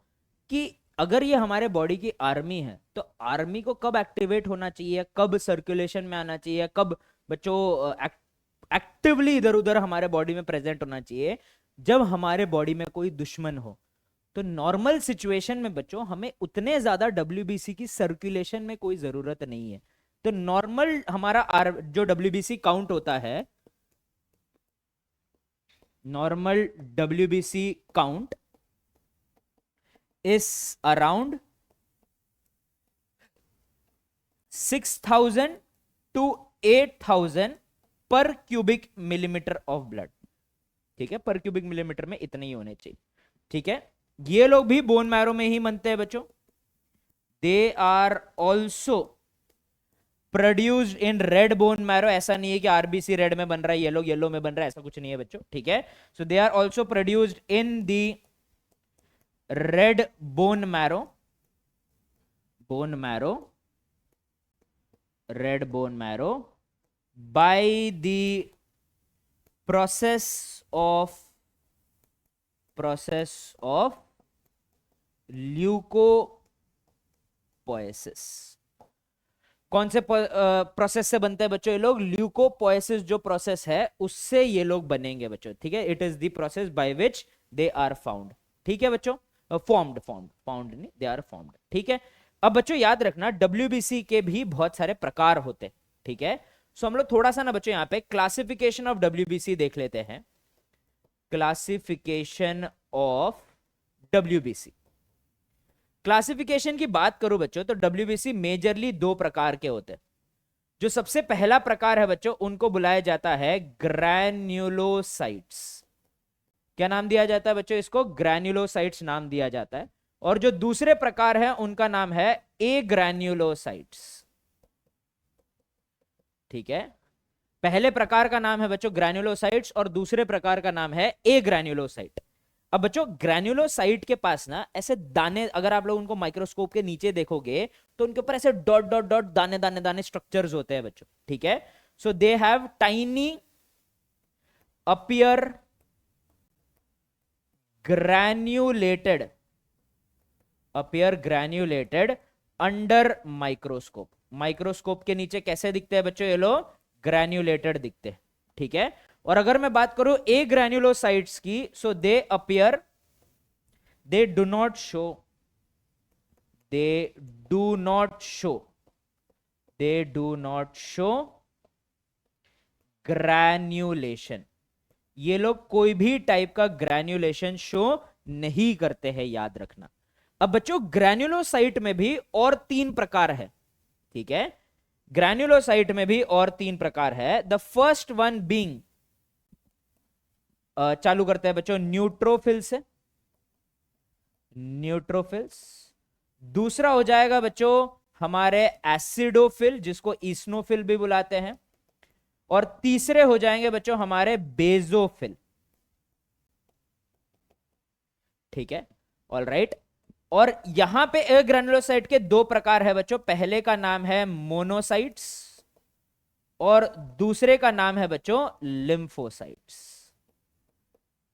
कि अगर ये हमारे बॉडी की आर्मी है तो आर्मी को कब एक्टिवेट होना चाहिए, कब सर्कुलेशन में आना चाहिए, कब बच्चों एक्टिवली इधर उधर हमारे बॉडी में प्रेजेंट होना चाहिए, जब हमारे बॉडी में कोई दुश्मन हो। तो नॉर्मल सिचुएशन में बच्चों हमें उतने ज्यादा डब्ल्यूबीसी की सर्कुलेशन में कोई जरूरत नहीं है। तो नॉर्मल हमारा जो डब्ल्यूबीसी काउंट होता है, normal WBC count is around 6,000 to 8,000 पर क्यूबिक मिलीमीटर ऑफ ब्लड। ठीक है, पर क्यूबिक मिलीमीटर में इतने ही होने चाहिए। ठीक है, ये लोग भी बोन मैरो में ही बनते हैं बच्चों। They are also produced in red bone marrow. ऐसा नहीं है कि आरबीसी रेड में बन रहा है, येलो में बन रहा है, ऐसा कुछ नहीं है बच्चों। ठीक है, so they are also produced in the red bone marrow, red bone marrow by the process of leukopoiesis। कौन से प्रोसेस से बनते हैं बच्चों ये लोग? ल्यूकोपोएसिस जो प्रोसेस है उससे ये लोग बनेंगे बच्चों, ठीक है। It is the process by which they are found, ठीक है बच्चों। फॉर्म्ड फॉर्म्ड फाउंड नहीं, दे आर फॉर्म्ड, ठीक है। अब बच्चों याद रखना डब्ल्यूबीसी के भी बहुत सारे प्रकार होते हैं, ठीक है। सो हम लोग थोड़ा सा ना बच्चों यहाँ पे क्लासिफिकेशन ऑफ डब्ल्यूबीसी देख लेते हैं। क्लासिफिकेशन ऑफ डब्ल्यूबीसी, क्लासिफिकेशन की बात करूं बच्चों तो डब्ल्यूबीसी मेजरली दो प्रकार के होते हैं। जो सबसे पहला प्रकार है बच्चों उनको बुलाया जाता है ग्रैन्युलोसाइट्स। क्या नाम दिया जाता है बच्चों? इसको ग्रैन्युलोसाइट्स नाम दिया जाता है। और जो दूसरे प्रकार है उनका नाम है ए ग्रैन्युलोसाइट्स, ठीक है। पहले प्रकार का नाम है बच्चों ग्रैन्युलोसाइट्स और दूसरे प्रकार का नाम है ए ग्रैन्युलोसाइट। अब बच्चों ग्रैन्युलोसाइट के पास ना ऐसे दाने, अगर आप लोग उनको माइक्रोस्कोप के नीचे देखोगे तो उनके ऊपर ऐसे डॉट डॉट डॉट दाने दाने दाने स्ट्रक्चर्स होते हैं बच्चों, ठीक है। So they have tiny appear granulated under microscope. Microscope के नीचे कैसे दिखते हैं बच्चों ये लोग? ग्रैन्युलेटेड दिखते हैं, ठीक है। और अगर मैं बात करूं ए ग्रैन्युलोसाइट्स की, so they appear, they do not show granulation. ये लोग कोई भी टाइप का ग्रैन्युलेशन शो नहीं करते हैं, याद रखना। अब बच्चों ग्रैन्युलोसाइट में भी और तीन प्रकार है, ठीक है। ग्रैन्युलोसाइट में भी और तीन प्रकार है। द फर्स्ट वन बीइंग, चालू करते हैं बच्चों न्यूट्रोफिल से, न्यूट्रोफिल्स। दूसरा हो जाएगा बच्चों हमारे एसिडोफिल, जिसको ईस्नोफिल भी बुलाते हैं। और तीसरे हो जाएंगे बच्चों हमारे बेजोफिल, ठीक है। All right. और यहां पे ए ग्रैन्युलोसाइट के दो प्रकार है बच्चों। पहले का नाम है मोनोसाइट्स और दूसरे का नाम है बच्चों लिम्फोसाइट्स।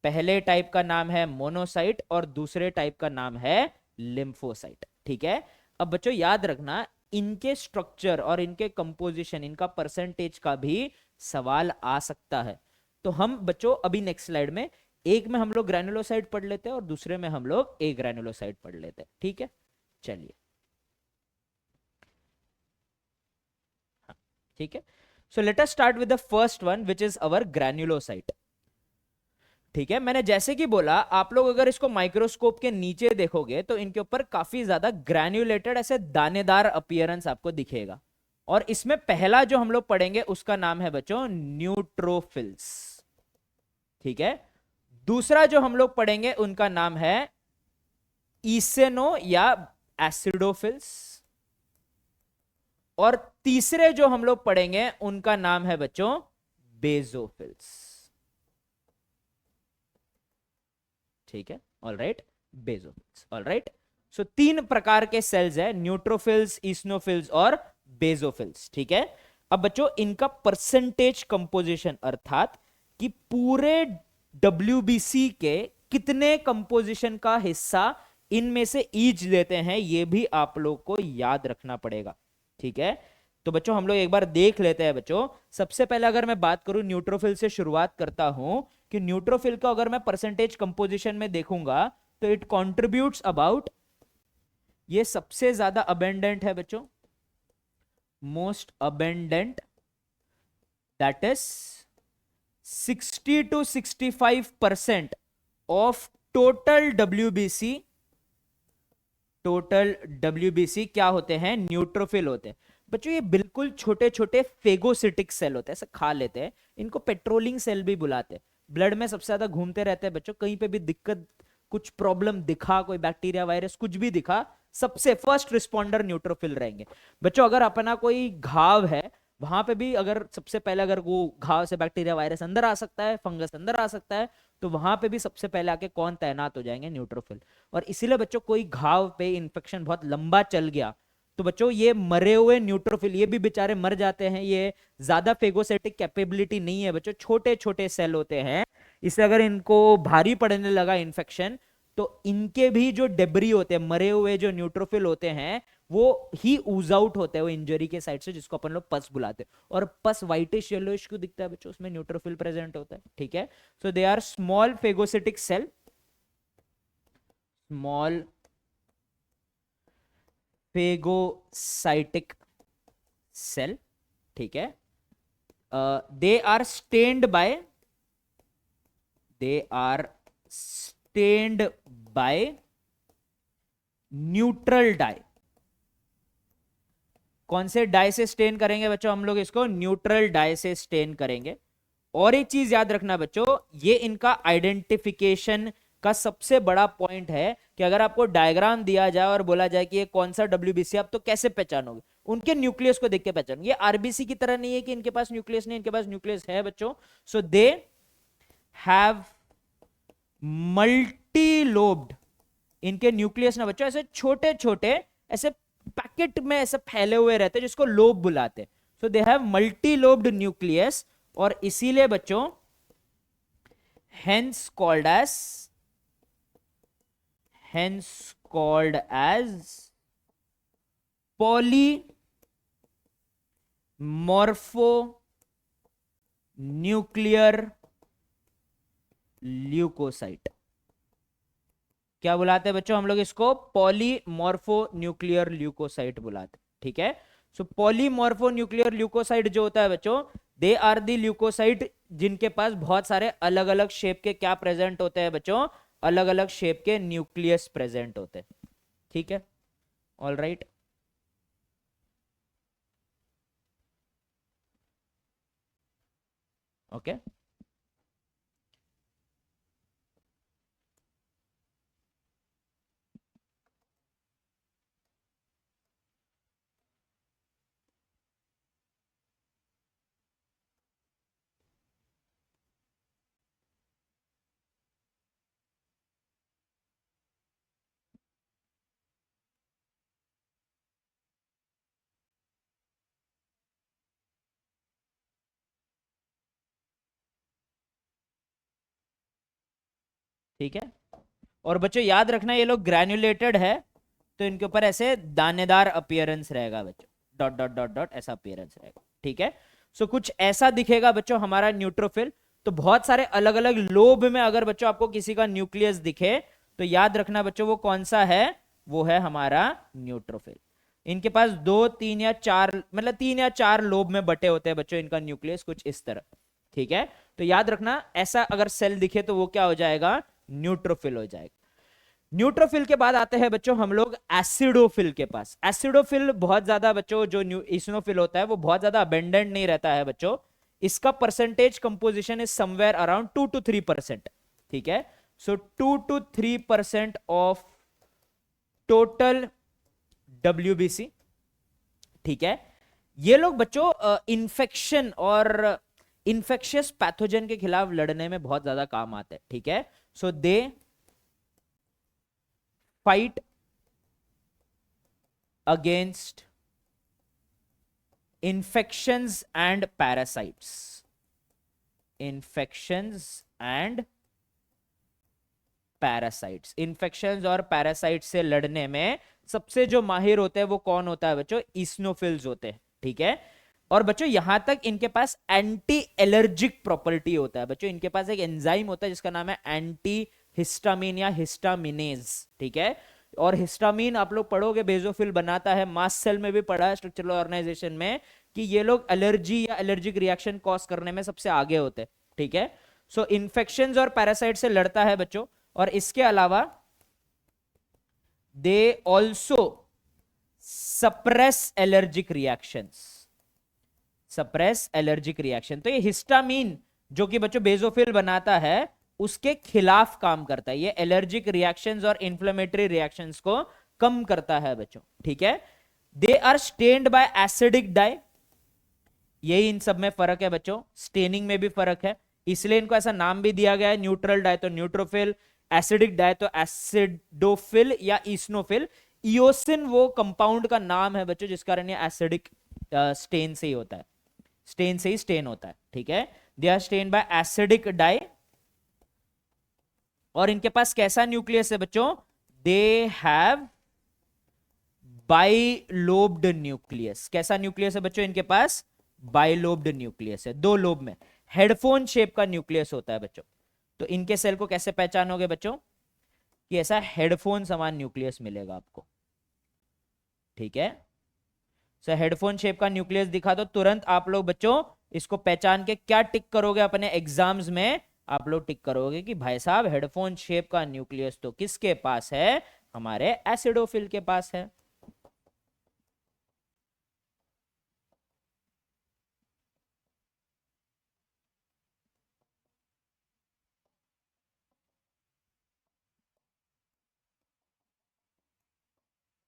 पहले टाइप का नाम है मोनोसाइट और दूसरे टाइप का नाम है लिम्फोसाइट, ठीक है। अब बच्चों याद रखना इनके स्ट्रक्चर और इनके कंपोजिशन, इनका परसेंटेज का भी सवाल आ सकता है। तो हम बच्चों अभी नेक्स्ट स्लाइड में, एक में हम लोग ग्रैन्युलोसाइट पढ़ लेते हैं और दूसरे में हम लोग ए ग्रैन्युलोसाइट पढ़ लेते हैं, ठीक है। चलिए, हाँ, ठीक है। So let us start with the first one which is our granulocyte, ठीक है। मैंने जैसे कि बोला, आप लोग अगर इसको माइक्रोस्कोप के नीचे देखोगे तो इनके ऊपर काफी ज्यादा ग्रैन्युलेटेड ऐसे दानेदार अपीयरेंस आपको दिखेगा। और इसमें पहला जो हम लोग पढ़ेंगे उसका नाम है बच्चों न्यूट्रोफिल्स, ठीक है। दूसरा जो हम लोग पढ़ेंगे उनका नाम है ईसेनो या एसिडोफिल्स। और तीसरे जो हम लोग पढ़ेंगे उनका नाम है बच्चों बेजोफिल्स, ठीक है। All right, basophils. All right. So तीन प्रकार के सेल्स है, न्यूट्रोफिल्स, ईस्नोफिल्स और बेजोफिल्स, ठीक है। अब बच्चों इनका परसेंटेज कंपोजिशन, अर्थात कि पूरे डब्ल्यूबीसी के कितने कंपोजिशन का हिस्सा इनमें से ईच देते हैं, ये भी आप लोग को याद रखना पड़ेगा, ठीक है। तो बच्चों हम लोग एक बार देख लेते हैं बच्चों। सबसे पहले अगर मैं बात करूं न्यूट्रोफिल से शुरुआत करता हूं कि न्यूट्रोफिल का अगर मैं परसेंटेज कंपोजिशन में देखूंगा तो इट कंट्रीब्यूट्स अबाउट, ये सबसे ज्यादा अबेंडेंट है बच्चों, most abundant, that is 60 to 65% of total WBC. Total WBC क्या होते हैं? न्यूट्रोफिल होते हैं बच्चों। ये बिल्कुल छोटे छोटे फेगोसिटिक सेल होते हैं, ऐसे खा लेते हैं। इनको पेट्रोलिंग सेल भी बुलाते हैं। ब्लड में सबसे ज्यादा घूमते रहते हैं बच्चों। कहीं पे भी दिक्कत, कुछ प्रॉब्लम दिखा, कोई बैक्टीरिया वायरस कुछ भी दिखा, सबसे फर्स्ट रिस्पॉन्डर न्यूट्रोफिल रहेंगे बच्चों। अगर अपना कोई घाव है, वहां पे भी अगर सबसे पहले, अगर वो घाव से बैक्टीरिया वायरस अंदर आ सकता है, फंगस अंदर आ सकता है, तो वहां पे भी सबसे पहले आके कौन तैनात हो जाएंगे? न्यूट्रोफिल। और इसीलिए बच्चों कोई घाव पे इन्फेक्शन बहुत लंबा चल गया तो बच्चों ये मरे हुए न्यूट्रोफिल, ये भी बेचारे मर जाते हैं। ये ज्यादा फेगोसाइटिक कैपेबिलिटी नहीं है बच्चों, छोटे छोटे सेल होते हैं। इससे अगर इनको भारी पड़ने लगा इन्फेक्शन तो इनके भी जो डेब्री होते हैं, मरे हुए जो न्यूट्रोफिल होते हैं, वो ही ऊज आउट होता है वो इंजरी के साइड से, जिसको अपन लोग पस बुलाते हैं। और पस व्हाइटिश येलोइश क्यों दिखता है बच्चों? उसमें न्यूट्रोफिल प्रेजेंट होता है, ठीक है। So they are small phagocytic cell, small phagocytic cell, ठीक है। They are stained by, they are stained by neutral dye. कौन से डाई से स्टेन करेंगे बच्चों हम लोग इसको? न्यूट्रल डाई से स्टेन करेंगे। और एक चीज याद रखना बच्चों, ये इनका आइडेंटिफिकेशन का सबसे बड़ा पॉइंट है कि अगर आपको डायग्राम दिया जाए और बोला जाए कि ये कौन सा डब्ल्यूबीसी, आप तो कैसे पहचानोगे? उनके न्यूक्लियस को देख के पहचानोगे। ये आरबीसी की तरह नहीं है कि इनके पास न्यूक्लियस नहीं, इनके पास न्यूक्लियस है बच्चों। सो दे हैव मल्टी लोब्ड, इनके न्यूक्लियस ना बच्चों ऐसे छोटे छोटे ऐसे पैकेट में ऐसे फैले हुए रहते हैं, जिसको लोब बुलाते हैं। So they have multi lobed nucleus, और इसीलिए बच्चों hence called as, hence called as polymorphonuclear leukocyte. क्या बुलाते हैं बच्चों हम लोग इसको? पॉलीमॉर्फो न्यूक्लियर ल्यूकोसाइट बुलाते हैं, ठीक है। सो पॉलीमॉर्फो न्यूक्लियर ल्यूकोसाइट जो होता है बच्चों, दे आर दी ल्यूकोसाइट जिनके पास बहुत सारे अलग अलग शेप के क्या प्रेजेंट होते हैं बच्चों? अलग अलग शेप के न्यूक्लियस प्रेजेंट होते हैं, ठीक है। All right, okay. ठीक है, और बच्चों याद रखना ये लोग ग्रैन्युलेटेड है, तो इनके ऊपर ऐसे दानेदार अपीयरेंस रहेगा बच्चों, डॉट डॉट डॉट डॉट ऐसा अपीयरेंस रहेगा, ठीक है। सो कुछ ऐसा दिखेगा बच्चों हमारा न्यूट्रोफिल। तो बहुत सारे अलग अलग लोब में अगर बच्चों आपको किसी का न्यूक्लियस दिखे, तो याद रखना बच्चों वो कौन सा है? वो है हमारा न्यूट्रोफिल। इनके पास दो, तीन या चार, मतलब 3 या 4 लोब में बटे होते हैं बच्चों इनका न्यूक्लियस, कुछ इस तरह, ठीक है। तो याद रखना ऐसा अगर सेल दिखे तो वो क्या हो जाएगा? न्यूट्रोफिल हो जाएगा। न्यूट्रोफिल के बाद आते हैं बच्चों हम लोग एसिडोफिल के पास। एसिडोफिल बहुत ज्यादा बच्चों, जो इसिनोफिल होता है वो बहुत ज्यादा अबेंडेंट नहीं रहता है बच्चों। इसका percentage composition is somewhere around 2 to 3%, ठीक है। सो 2 to 3% ऑफ टोटल डब्ल्यूबीसी, ठीक है। ये लोग बच्चों इन्फेक्शन और इन्फेक्शियस पैथोजन के खिलाफ लड़ने में बहुत ज्यादा काम आते हैं, ठीक है। So they fight against infections and parasites, infections and parasites. Infections और पैरासाइट्स से लड़ने में सबसे जो माहिर होते हैं वो कौन होता है बच्चों? ईस्नोफिल्स होते हैं, ठीक है। और बच्चों यहां तक इनके पास एंटी एलर्जिक प्रॉपर्टी होता है बच्चों। इनके पास एक एंजाइम होता है जिसका नाम है एंटी हिस्टामिन या हिस्टामिनेज, ठीक है। और हिस्टामिन आप लोग पढ़ोगे बेजोफिल बनाता है, मास्ट सेल में भी पढ़ा है स्ट्रक्चरल ऑर्गेनाइजेशन में, कि ये लोग एलर्जी या एलर्जिक रिएक्शन कॉज करने में सबसे आगे होते हैं, ठीक है। सो इन्फेक्शंस और पैरासाइट से लड़ता है बच्चों। और इसके अलावा they also suppress allergic reactions, suppress allergic reaction. तो ये हिस्टामिन जो कि बच्चों बेजोफिल बनाता है उसके खिलाफ काम करता है, ये एलर्जिक रिएक्शंस और इंफ्लेमेटरी रिएक्शंस को कम करता है बच्चों, ठीक है। They are stained by acidic dye, यही इन सब में फर्क है बच्चों, स्टेनिंग में भी फर्क है, इसलिए इनको ऐसा नाम भी दिया गया है। न्यूट्रल डाई तो न्यूट्रोफिल, एसिडिक डाई तो एसिडोफिल या ईस्नोफिल। इयोसिन वो कंपाउंड का नाम है बच्चों जिस कारण ये एसिडिक स्टेन से ही होता है, स्टेन से ही स्टेन होता है, ठीक है। They are stain by acidic dye. और इनके पास कैसा न्यूक्लियस है बच्चों? They have bilobed nucleus. कैसा न्यूक्लियस है बच्चों इनके पास? बाइलोब्ड न्यूक्लियस है, दो लोब में हेडफोन शेप का न्यूक्लियस होता है बच्चों। तो इनके सेल को कैसे पहचानोगे बच्चों? कि ऐसा हेडफोन समान न्यूक्लियस मिलेगा आपको, ठीक है। सो हेडफोन शेप का न्यूक्लियस दिखा तो तुरंत आप लोग बच्चों इसको पहचान के क्या टिक करोगे अपने एग्जाम्स में? आप लोग टिक करोगे कि भाई साहब हेडफोन शेप का न्यूक्लियस तो किसके पास है? हमारे एसिडोफिल के पास है।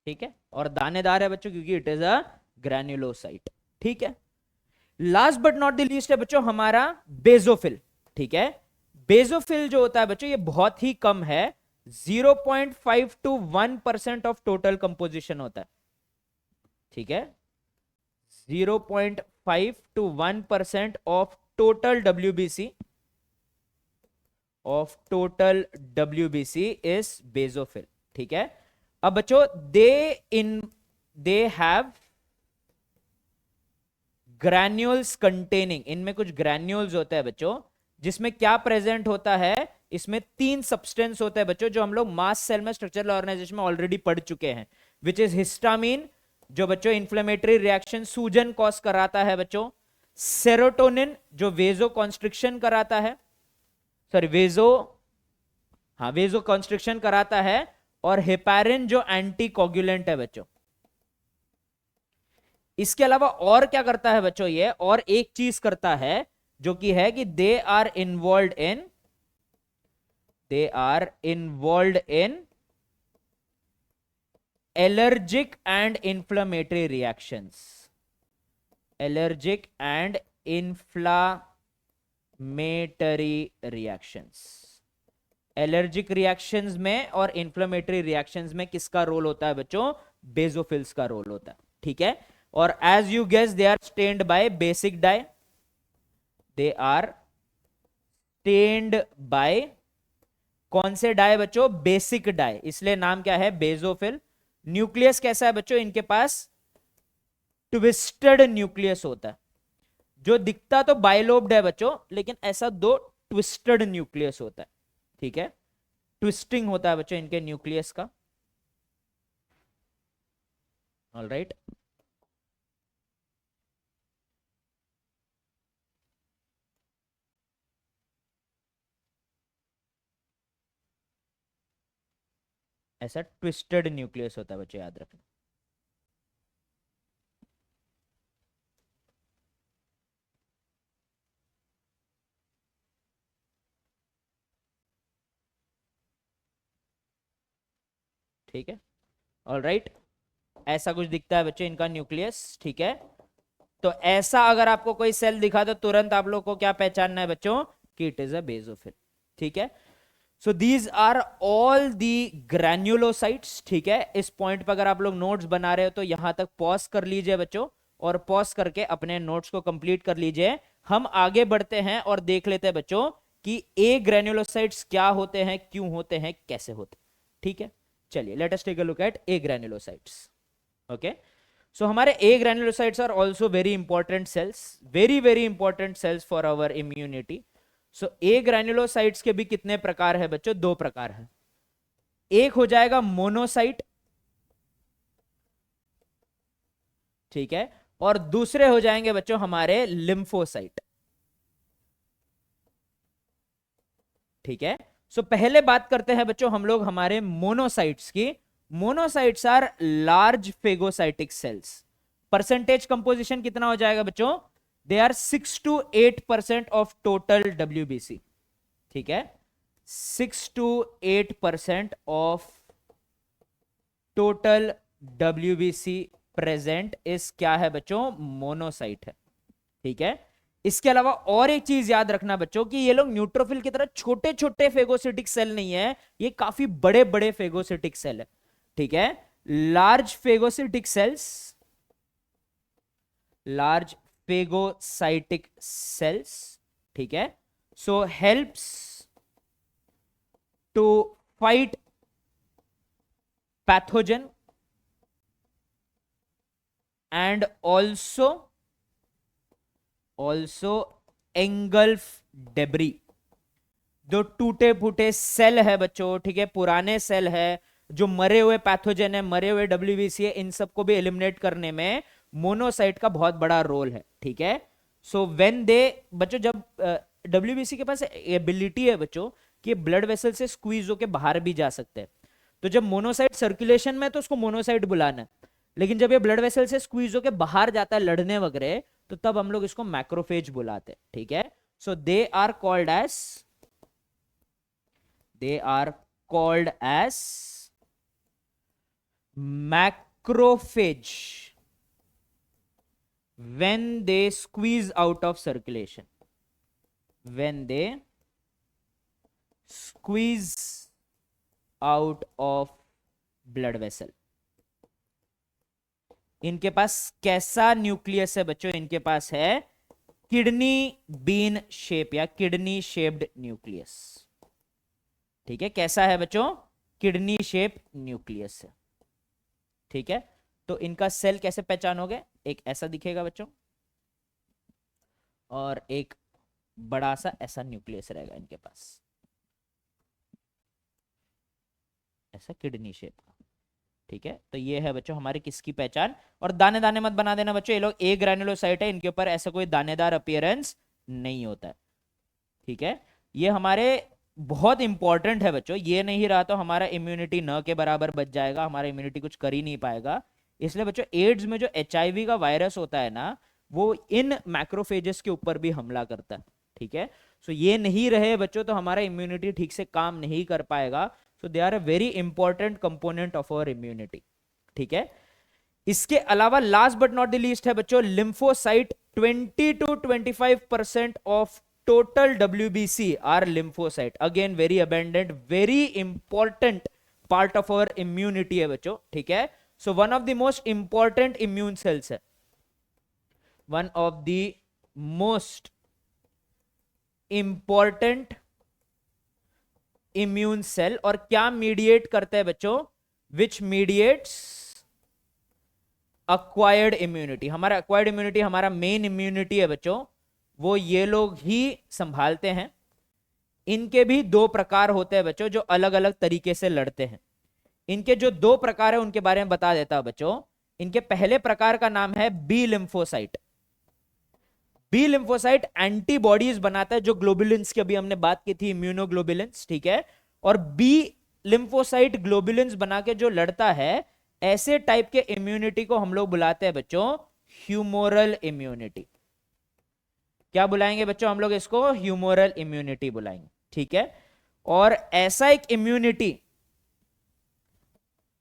ठीक है, और दानेदार है बच्चों क्योंकि इट इज अ ग्रैन्युलोसाइट। ठीक है, last but not the least है बच्चों हमारा बेजोफिल। ठीक है, बेजोफिल जो होता है बच्चों ये बहुत ही कम है, 0.5 to 1% ऑफ टोटल कंपोजिशन होता है। ठीक है, 0.5 to 1% of total WBC, of total WBC is basophil. ठीक है, अब बच्चों दे हैव ग्रैन्यूल्स कंटेनिंग, इनमें कुछ ग्रैन्यूल्स होते हैं बच्चों, जिसमें क्या प्रेजेंट होता है? इसमें तीन सब्सटेंस होते हैं बच्चों जो हम लोग मास सेल में स्ट्रक्चरल ऑर्गेनाइजेशन में ऑलरेडी पढ़ चुके हैं, विच इज हिस्टामिन जो बच्चों इंफ्लेमेटरी रिएक्शन सूजन कॉज कराता है बच्चों, सेरोटोनिन जो वेजो कॉन्स्ट्रिक्शन कराता है, सॉरी वेजो कॉन्स्ट्रिक्शन कराता है, और हेपारिन जो एंटी कोगुलेंट है बच्चों। इसके अलावा और क्या करता है बच्चों ये? और एक चीज करता है जो कि है कि they are involve in allergic and inflammatory reactions, allergic and inflammatory reactions. Allergic reactions में और इंफ्लेमेटरी रिएक्शंस में किसका रोल होता है बच्चों? बेजोफिल्स का रोल होता है। ठीक है, और as you guess they are stained by basic dye, they are stained by कौन से डाई बच्चों? बेसिक डाई, इसलिए नाम क्या है? बेजोफिल। न्यूक्लियस कैसा है बच्चों इनके पास? ट्विस्टेड न्यूक्लियस होता है, जो दिखता तो बाइलोब्ड है बच्चों लेकिन ऐसा दो ट्विस्टेड न्यूक्लियस होता है। ठीक है, ट्विस्टिंग होता है बच्चों इनके न्यूक्लियस का। ऑल राइट, ऐसा ट्विस्टेड न्यूक्लियस होता है बच्चों, याद रखना। ठीक है, ऑल राइट, ऐसा कुछ दिखता है बच्चों इनका न्यूक्लियस। ठीक है, तो ऐसा अगर आपको कोई सेल दिखा तो तुरंत आप लोग को क्या पहचानना है बच्चों? कि इट इज अ बेजोफिल। ठीक है, so these are all the granulocytes. ठीक है, इस पॉइंट पर अगर आप लोग नोट्स बना रहे हो तो यहां तक पॉज कर लीजिए बच्चों, और पॉज करके अपने नोट्स को कंप्लीट कर लीजिए। हम आगे बढ़ते हैं और देख लेते हैं बच्चों कि ए ग्रैन्युलोसाइट्स क्या होते हैं, क्यों होते हैं, कैसे होते हैं। ठीक है, चलिए let us take a look at agranulocytes. Okay, so हमारे agranulocytes are also very important cells, very very important cells for our immunity. So agranulocytes के भी कितने प्रकार है बच्चों? दो प्रकार है। एक हो जाएगा मोनोसाइट, ठीक है, और दूसरे हो जाएंगे बच्चों हमारे लिम्फोसाइट। ठीक है, सो पहले बात करते हैं बच्चों हम लोग हमारे मोनोसाइट्स की। Monocytes are large phagocytic cells. Percentage composition कितना हो जाएगा बच्चों? They are 6 to 8% of total WBC। ठीक है, 6 to 8% of total WBC present इस क्या है बच्चों? मोनोसाइट है। ठीक है, इसके अलावा और एक चीज याद रखना बच्चों कि ये लोग न्यूट्रोफिल की तरह छोटे छोटे फेगोसिटिक सेल नहीं है, ये काफी बड़े बड़े फेगोसिटिक सेल है। ठीक है, large phagocytic cells, large phagocytic cells. ठीक है, so helps to fight pathogen, and also engulf debris. जो टूटे फूटे सेल है बच्चों, ठीक है, पुराने सेल है, जो मरे हुए पैथोजन है, मरे हुए डब्ल्यूबीसी है, इन सबको भी एलिमिनेट करने में मोनोसाइट का बहुत बड़ा रोल है, ठीक है। सो व्हेन दे, बच्चों जब डब्ल्यूबीसी के पास एबिलिटी है बच्चों कि ब्लड वेसल से स्क्वीज होके बाहर भी जा सकते हैं, तो जब मोनोसाइट सर्कुलेशन में तो उसको मोनोसाइट बुलाना है, लेकिन जब ये ब्लड वेसल से स्क्वीज होके बाहर जाता है लड़ने वगैरह, तो तब हम लोग इसको मैक्रोफेज बुलाते हैं, ठीक है। So they are called as macrophage when they squeeze out of circulation, when they squeeze out of blood vessel। इनके पास कैसा न्यूक्लियस है बच्चों? इनके पास है किडनी बीन शेप या किडनी शेप्ड न्यूक्लियस, ठीक है। कैसा है बच्चों? किडनी शेप न्यूक्लियस है, ठीक है। तो इनका सेल कैसे पहचानोगे? एक ऐसा दिखेगा बच्चों, और एक बड़ा सा ऐसा न्यूक्लियस रहेगा इनके पास, ऐसा किडनी शेप का, ठीक है। तो ये है बच्चों हमारे किसकी पहचान। और दाने दाने मत बना देना बच्चों, ये लोग ए ग्रैन्युलोसाइट है, इनके ऊपर ऐसा कोई दानेदार अपीयरेंस नहीं होता है, ठीक है। ये हमारे बहुत इंपॉर्टेंट है बच्चों, ये नहीं रहा तो हमारा इम्यूनिटी न के बराबर बच जाएगा, हमारा इम्यूनिटी कुछ कर ही नहीं पाएगा। इसलिए बच्चों एड्स में जो HIV का वायरस होता है ना, वो इन मैक्रोफेजेस के ऊपर भी हमला करता है, ठीक है। सो ये नहीं रहे बच्चों तो हमारा इम्यूनिटी ठीक से काम नहीं कर पाएगा। So they are a very important component of our immunity, ठीक है। इसके अलावा last but not the least है बच्चों lymphocyte. 20 to 25% of total WBC are lymphocyte, again very abundant, very important part of our immunity है बच्चों, ठीक है। So one of the most important immune cells है, one of the most important immune cell। और क्या mediate करते हैं बच्चों? which mediates acquired immunity। हमारा acquired immunity हमारा मेन इम्यूनिटी है बच्चों, वो ये लोग ही संभालते हैं। इनके भी दो प्रकार होते हैं बच्चों जो अलग अलग तरीके से लड़ते हैं। इनके जो दो प्रकार है उनके बारे में बता देता हूं बच्चों। इनके पहले प्रकार का नाम है B lymphocyte. B lymphocyte antibodies बनाता है, जो ग्लोबुलिन्स की अभी हमने बात की थी, इम्यूनोग्लोबुलिन्स, ठीक है। और बी लिम्फोसाइट ग्लोबुलिन्स बना के जो लड़ता है, ऐसे टाइप के इम्यूनिटी को हम लोग बुलाते हैं बच्चों ह्यूमोरल इम्यूनिटी। क्या बुलाएंगे बच्चों हम लोग? इसको ह्यूमोरल इम्यूनिटी बुलाएंगे, ठीक है। और ऐसा एक इम्यूनिटी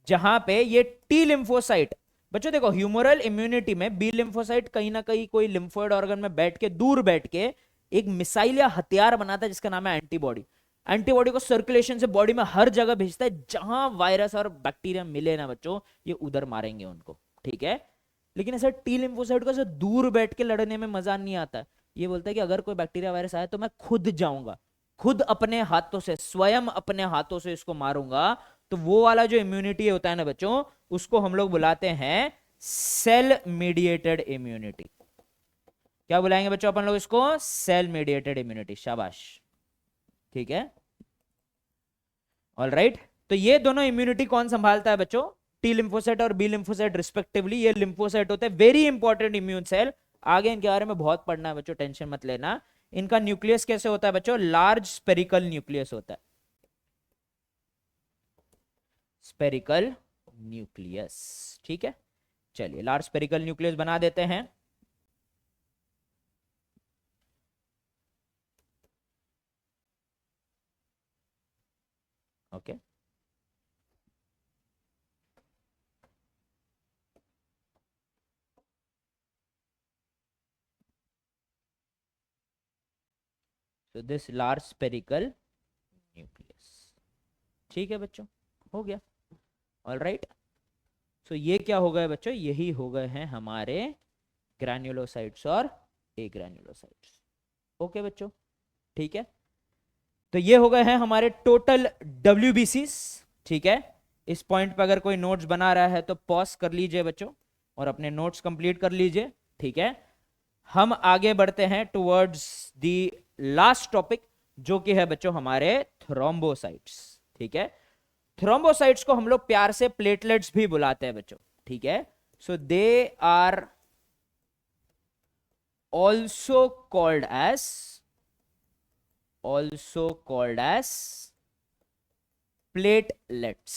जहां पे ये टी लिम्फोसाइट, बच्चों देखो ह्यूमोरल इम्यूनिटी में बी लिम्फोसाइट कहीं ना कहीं कोई लिम्फोइड ऑर्गन में बैठ के, दूर बैठ के एक मिसाइल या हथियार बनाता है जिसका नाम है एंटीबॉडी। एंटीबॉडी को सर्कुलेशन से बॉडी में हर जगह भेजता है, जहां वायरस और बैक्टीरिया मिले ना बच्चों, ये उधर मारेंगे उनको, ठीक है। लेकिन ऐसा टी लिम्फोसाइट को दूर बैठ के लड़ने में मजा नहीं आता। ये बोलता है कि अगर कोई बैक्टीरिया वायरस आए तो मैं खुद जाऊंगा, खुद अपने हाथों से, स्वयं अपने हाथों से इसको मारूंगा। तो वो वाला जो इम्यूनिटी होता है ना बच्चों, उसको हम लोग बुलाते हैं सेल मीडिएटेड इम्यूनिटी। क्या बुलाएंगे बच्चों अपन लोग इसको? Cell mediated immunity. शाबाश, ठीक है, ऑलराइट। तो ये दोनों इम्यूनिटी कौन संभालता है बच्चों? टी लिम्फोसाइट और बी लिम्फोसाइट रिस्पेक्टिवली। ये लिम्फोसाइट होते हैं वेरी इंपॉर्टेंट इम्यून सेल। आगे इनके बारे में बहुत पढ़ना है बच्चों, टेंशन मत लेना। इनका न्यूक्लियस कैसे होता है बच्चों? लार्ज स्पेरिकल न्यूक्लियस होता है, स्पेरिकल न्यूक्लियस, ठीक है। चलिए लार्ज स्पेरिकल न्यूक्लियस बना देते हैं। Okay, so this large spherical nucleus, ठीक है बच्चों, हो गया, ऑल राइट। सो ये क्या हो गए बच्चों? यही हो गए हैं हमारे ग्रैन्युलोसाइट्स और ए ग्रैन्युलोसाइट्स। ओके बच्चों, ठीक है। तो ये हो गए हैं हमारे टोटल WBCs, ठीक है। इस पॉइंट पर अगर कोई नोट्स बना रहा है तो पॉज कर लीजिए बच्चों, और अपने नोट्स कंप्लीट कर लीजिए, ठीक है। हम आगे बढ़ते हैं टुवर्ड्स द लास्ट टॉपिक, जो कि है बच्चों हमारे थ्रोम्बोसाइट्स, ठीक है। थ्रोम्बोसाइट्स को हम लोग प्यार से प्लेटलेट्स भी बुलाते हैं बच्चों, ठीक है। So they are also called as platelets.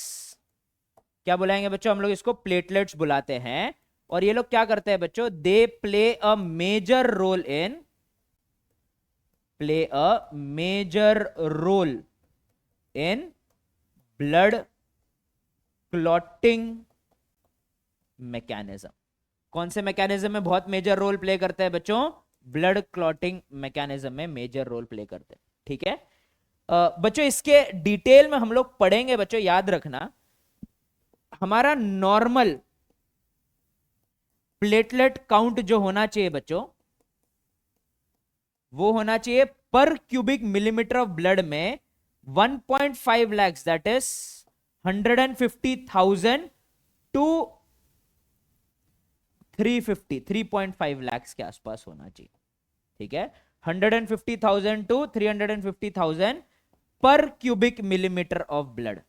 क्या बुलाएंगे बच्चों, हम लोग इसको प्लेटलेट्स बुलाते हैं। और ये लोग क्या करते हैं बच्चों, they play a major role in blood clotting mechanism. कौन से मैकेनिज्म में बहुत मेजर रोल प्ले करते हैं बच्चों, ब्लड क्लॉटिंग मैकेनिज्म में मेजर रोल प्ले करते हैं, ठीक है। बच्चों इसके डिटेल में हम लोग पढ़ेंगे बच्चों, याद रखना हमारा नॉर्मल प्लेटलेट काउंट जो होना चाहिए बच्चों, वो होना चाहिए पर क्यूबिक मिलीमीटर ऑफ ब्लड में 1.5 lakh, that is 150,000 to 3.5 lakh के आसपास होना चाहिए, ठीक है। 150,000 टू 350,000 पर क्यूबिक मिलीमीटर ऑफ ब्लड,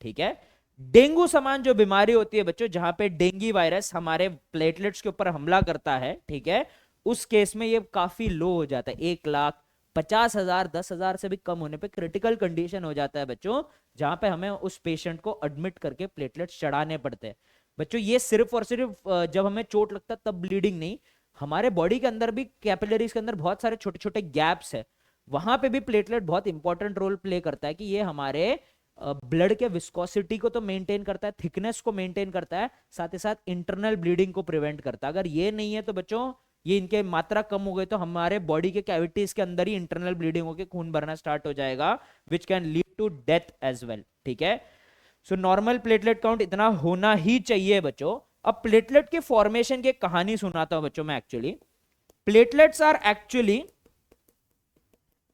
ठीक है। डेंगू समान जो बीमारी होती है बच्चों, जहां पे डेंगू वायरस हमारे प्लेटलेट्स के ऊपर हमला करता है, ठीक है, उस केस में ये काफी लो हो जाता है। 1,50,000 10,000 से भी कम होने पे क्रिटिकल कंडीशन हो जाता है बच्चों, जहां पे हमें उस पेशेंट को एडमिट करके प्लेटलेट्स चढ़ाने पड़ते हैं बच्चों। ये सिर्फ और सिर्फ जब हमें चोट लगता है तब ब्लीडिंग नहीं, हमारे बॉडी के अंदर भी कैपिलरीज के अंदर बहुत सारे छोटे छोटे गैप्स है, वहां पे भी प्लेटलेट बहुत इंपॉर्टेंट रोल प्ले करता है कि ये हमारे ब्लड के विस्कोसिटी को तो मेंटेन करता है, थिकनेस को मेंटेन करता है, साथ ही साथ इंटरनल ब्लीडिंग को प्रिवेंट करता है। अगर ये नहीं है तो बच्चों, ये इनके मात्रा कम हो गई तो हमारे बॉडी के कैविटीज के अंदर ही इंटरनल ब्लीडिंग होकर खून भरना स्टार्ट हो जाएगा, which can lead to death as well, ठीक है। सो नॉर्मल प्लेटलेट काउंट इतना होना ही चाहिए बच्चों। अब प्लेटलेट के फॉर्मेशन की कहानी सुनाता हूं बच्चों मैं। एक्चुअली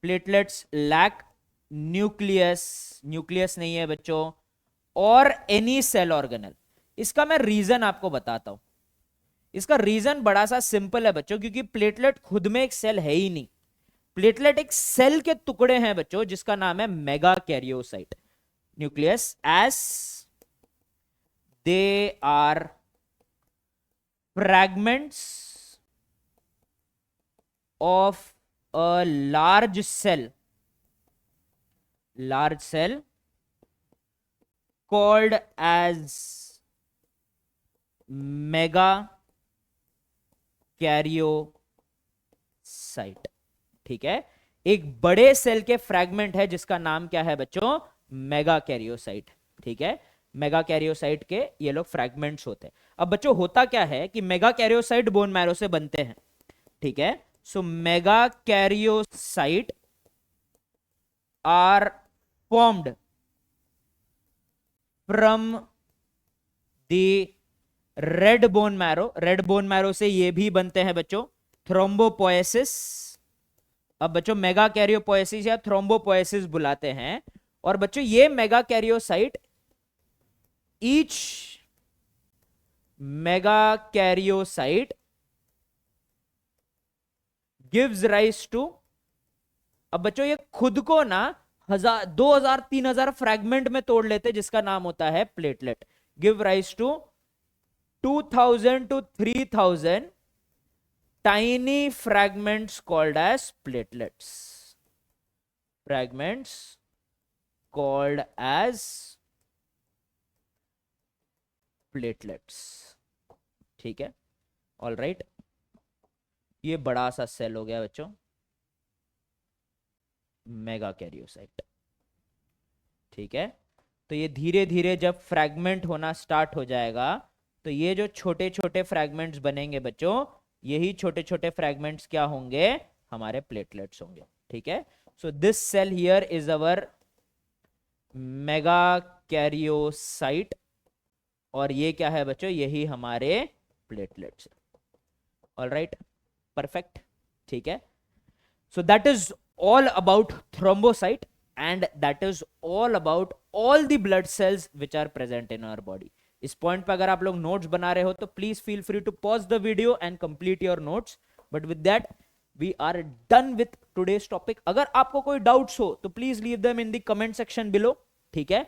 प्लेटलेट्स लैक न्यूक्लियस नहीं है बच्चों, और एनी सेल ऑर्गेनल। इसका मैं रीजन आपको बताता हूं। इसका रीजन बड़ा सा सिंपल है बच्चों, क्योंकि प्लेटलेट खुद में एक सेल है ही नहीं। प्लेटलेट एक सेल के टुकड़े हैं बच्चों, जिसका नाम है mega karyocyte nucleus, as they are fragments of a large cell called as megakaryocyte, ठीक है। एक बड़े सेल के फ्रैगमेंट है जिसका नाम क्या है बच्चों, मेगा कैरियोसाइट, ठीक है। मेगा कैरियोसाइट के ये लोग फ्रैगमेंट्स होते हैं। अब बच्चों होता क्या है कि मेगा कैरियोसाइट बोन मैरो से बनते हैं, ठीक है। So megakaryocyte are formed from the red bone marrow से ये भी बनते हैं बच्चों, थ्रोम्बोपोएसिस। अब बच्चों मेगा कैरियोपोएसिस या थ्रोम्बोपोएसिस बुलाते हैं। और बच्चों ये megakaryocyte, each megakaryocyte gives rise to, अब बच्चों ये खुद को ना 1,000 2,000 3,000 फ्रैगमेंट में तोड़ लेते, जिसका नाम होता है platelet. Give rise to 2,000 to 3,000 tiny fragments called as platelets. Fragments called as platelets, ठीक है। ऑल राइट, ये बड़ा सा सेल हो गया बच्चों मेगा कैरियोसाइट, ठीक है। तो ये धीरे धीरे जब फ्रैगमेंट होना स्टार्ट हो जाएगा, तो ये जो छोटे छोटे फ्रैगमेंट्स बनेंगे बच्चों, यही छोटे छोटे फ्रैगमेंट्स क्या होंगे, हमारे प्लेटलेट्स होंगे, ठीक है। So this cell here is our megakaryocyte, और ये क्या है बच्चों, यही हमारे प्लेटलेट्स। ऑल राइट, परफेक्ट, ठीक है। So that is all about thrombocyte, and that is all about all the blood cells which are present in our body. इस पॉइंट पे अगर आप लोग नोट्स बना रहे हो तो please feel free to pause the video and complete your notes, but with that we are done with today's topic. अगर आपको कोई डाउट्स हो तो please leave them in the comment section below, ठीक है।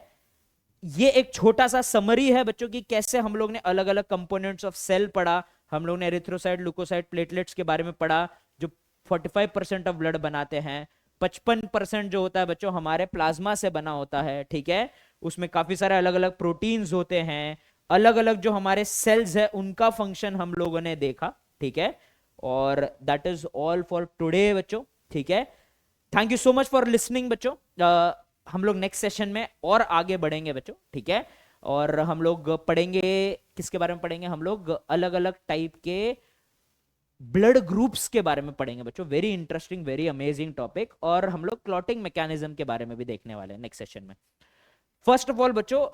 ये एक छोटा सा समरी है बच्चों की कैसे हम लोग ने अलग अलग कंपोनेंट्स ऑफ सेल पढ़ा, हम लोग ने एरिथ्रोसाइट, ल्यूकोसाइट, प्लेटलेट्स के बारे में पढ़ा जो 45% ऑफ ब्लड बनाते हैं। 55% जो होता है बच्चों हमारे प्लाज्मा से बना होता है, ठीक है। उसमें काफी सारे अलग अलग प्रोटीन्स होते हैं, अलग अलग जो हमारे सेल्स है उनका फंक्शन हम लोगों ने देखा, ठीक है। और that is all for today बच्चों, ठीक है। Thank you so much for listening बच्चों। हम लोग नेक्स्ट सेशन में और आगे बढ़ेंगे बच्चों, ठीक है। और हम लोग पढ़ेंगे, किसके बारे में पढ़ेंगे, हम लोग अलग अलग टाइप के ब्लड ग्रुप्स के बारे में पढ़ेंगे बच्चों। Very interesting, very amazing topic. और हम लोग क्लॉटिंग मैकेनिज्म के बारे में भी देखने वाले हैं नेक्स्ट सेशन में। फर्स्ट ऑफ ऑल बच्चों,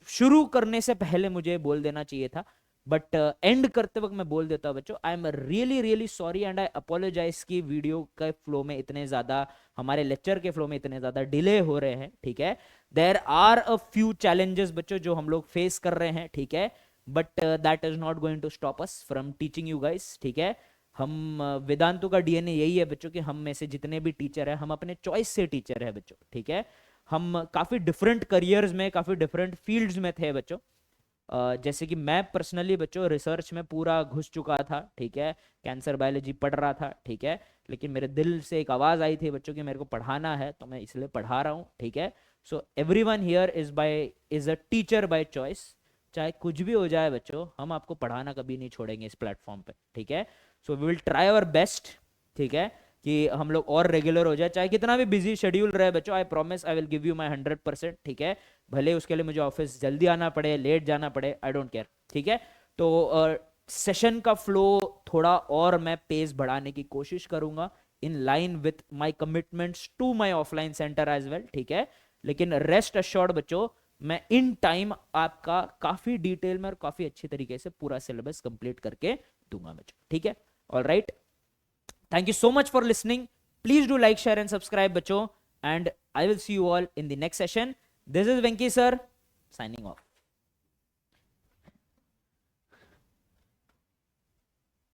शुरू करने से पहले मुझे बोल देना चाहिए था, बट एंड करते वक्त मैं बोल देता हूं बच्चों, I am really really sorry and I apologise कि वीडियो के फ्लो में इतने ज्यादा, हमारे लेक्चर के फ्लो में इतने ज्यादा डिले हो रहे हैं, ठीक है। There are a few challenges बच्चों जो हम लोग फेस कर रहे हैं, ठीक है, but that is not going to stop us from teaching you guys, ठीक है। हम वेदांतु का डीएनए यही है बच्चों कि हम में से जितने भी टीचर है हम अपने चॉइस से टीचर है बच्चों, ठीक है। हम काफी डिफरेंट करियर्स में, काफी डिफरेंट फील्ड्स में थे बच्चों। जैसे कि मैं पर्सनली बच्चों रिसर्च में पूरा घुस चुका था, ठीक है, कैंसर बायोलॉजी पढ़ रहा था, ठीक है। लेकिन मेरे दिल से एक आवाज आई थी बच्चों कि मेरे को पढ़ाना है, तो मैं इसलिए पढ़ा रहा हूँ, ठीक है। So everyone here is a teacher by choice. चाहे कुछ भी हो जाए बच्चों, हम आपको पढ़ाना कभी नहीं छोड़ेंगे इस प्लेटफॉर्म पे, ठीक है। So we will try our best, ठीक है, कि हम लोग और रेगुलर हो जाए, चाहे कितना भी बिजी शेड्यूल रहे बच्चों। I promise I will give you my 100%, ठीक है। भले उसके लिए मुझे ऑफिस जल्दी आना पड़े, लेट जाना पड़े, आई डोंट केयर, ठीक है। तो सेशन का फ्लो थोड़ा और मैं पेस बढ़ाने की कोशिश करूंगा in line with my commitments to my offline centre as well, ठीक है। लेकिन रेस्ट अश्योर्ड बच्चों, मैं इन टाइम आपका काफी डिटेल में और काफी अच्छी तरीके से पूरा सिलेबस कंप्लीट करके दूंगा बच्चों, ठीक है। All right, thank you so much for listening. Please do like, share and subscribe बच्चों, and I will see you all in the next session. This is Venki sir signing off.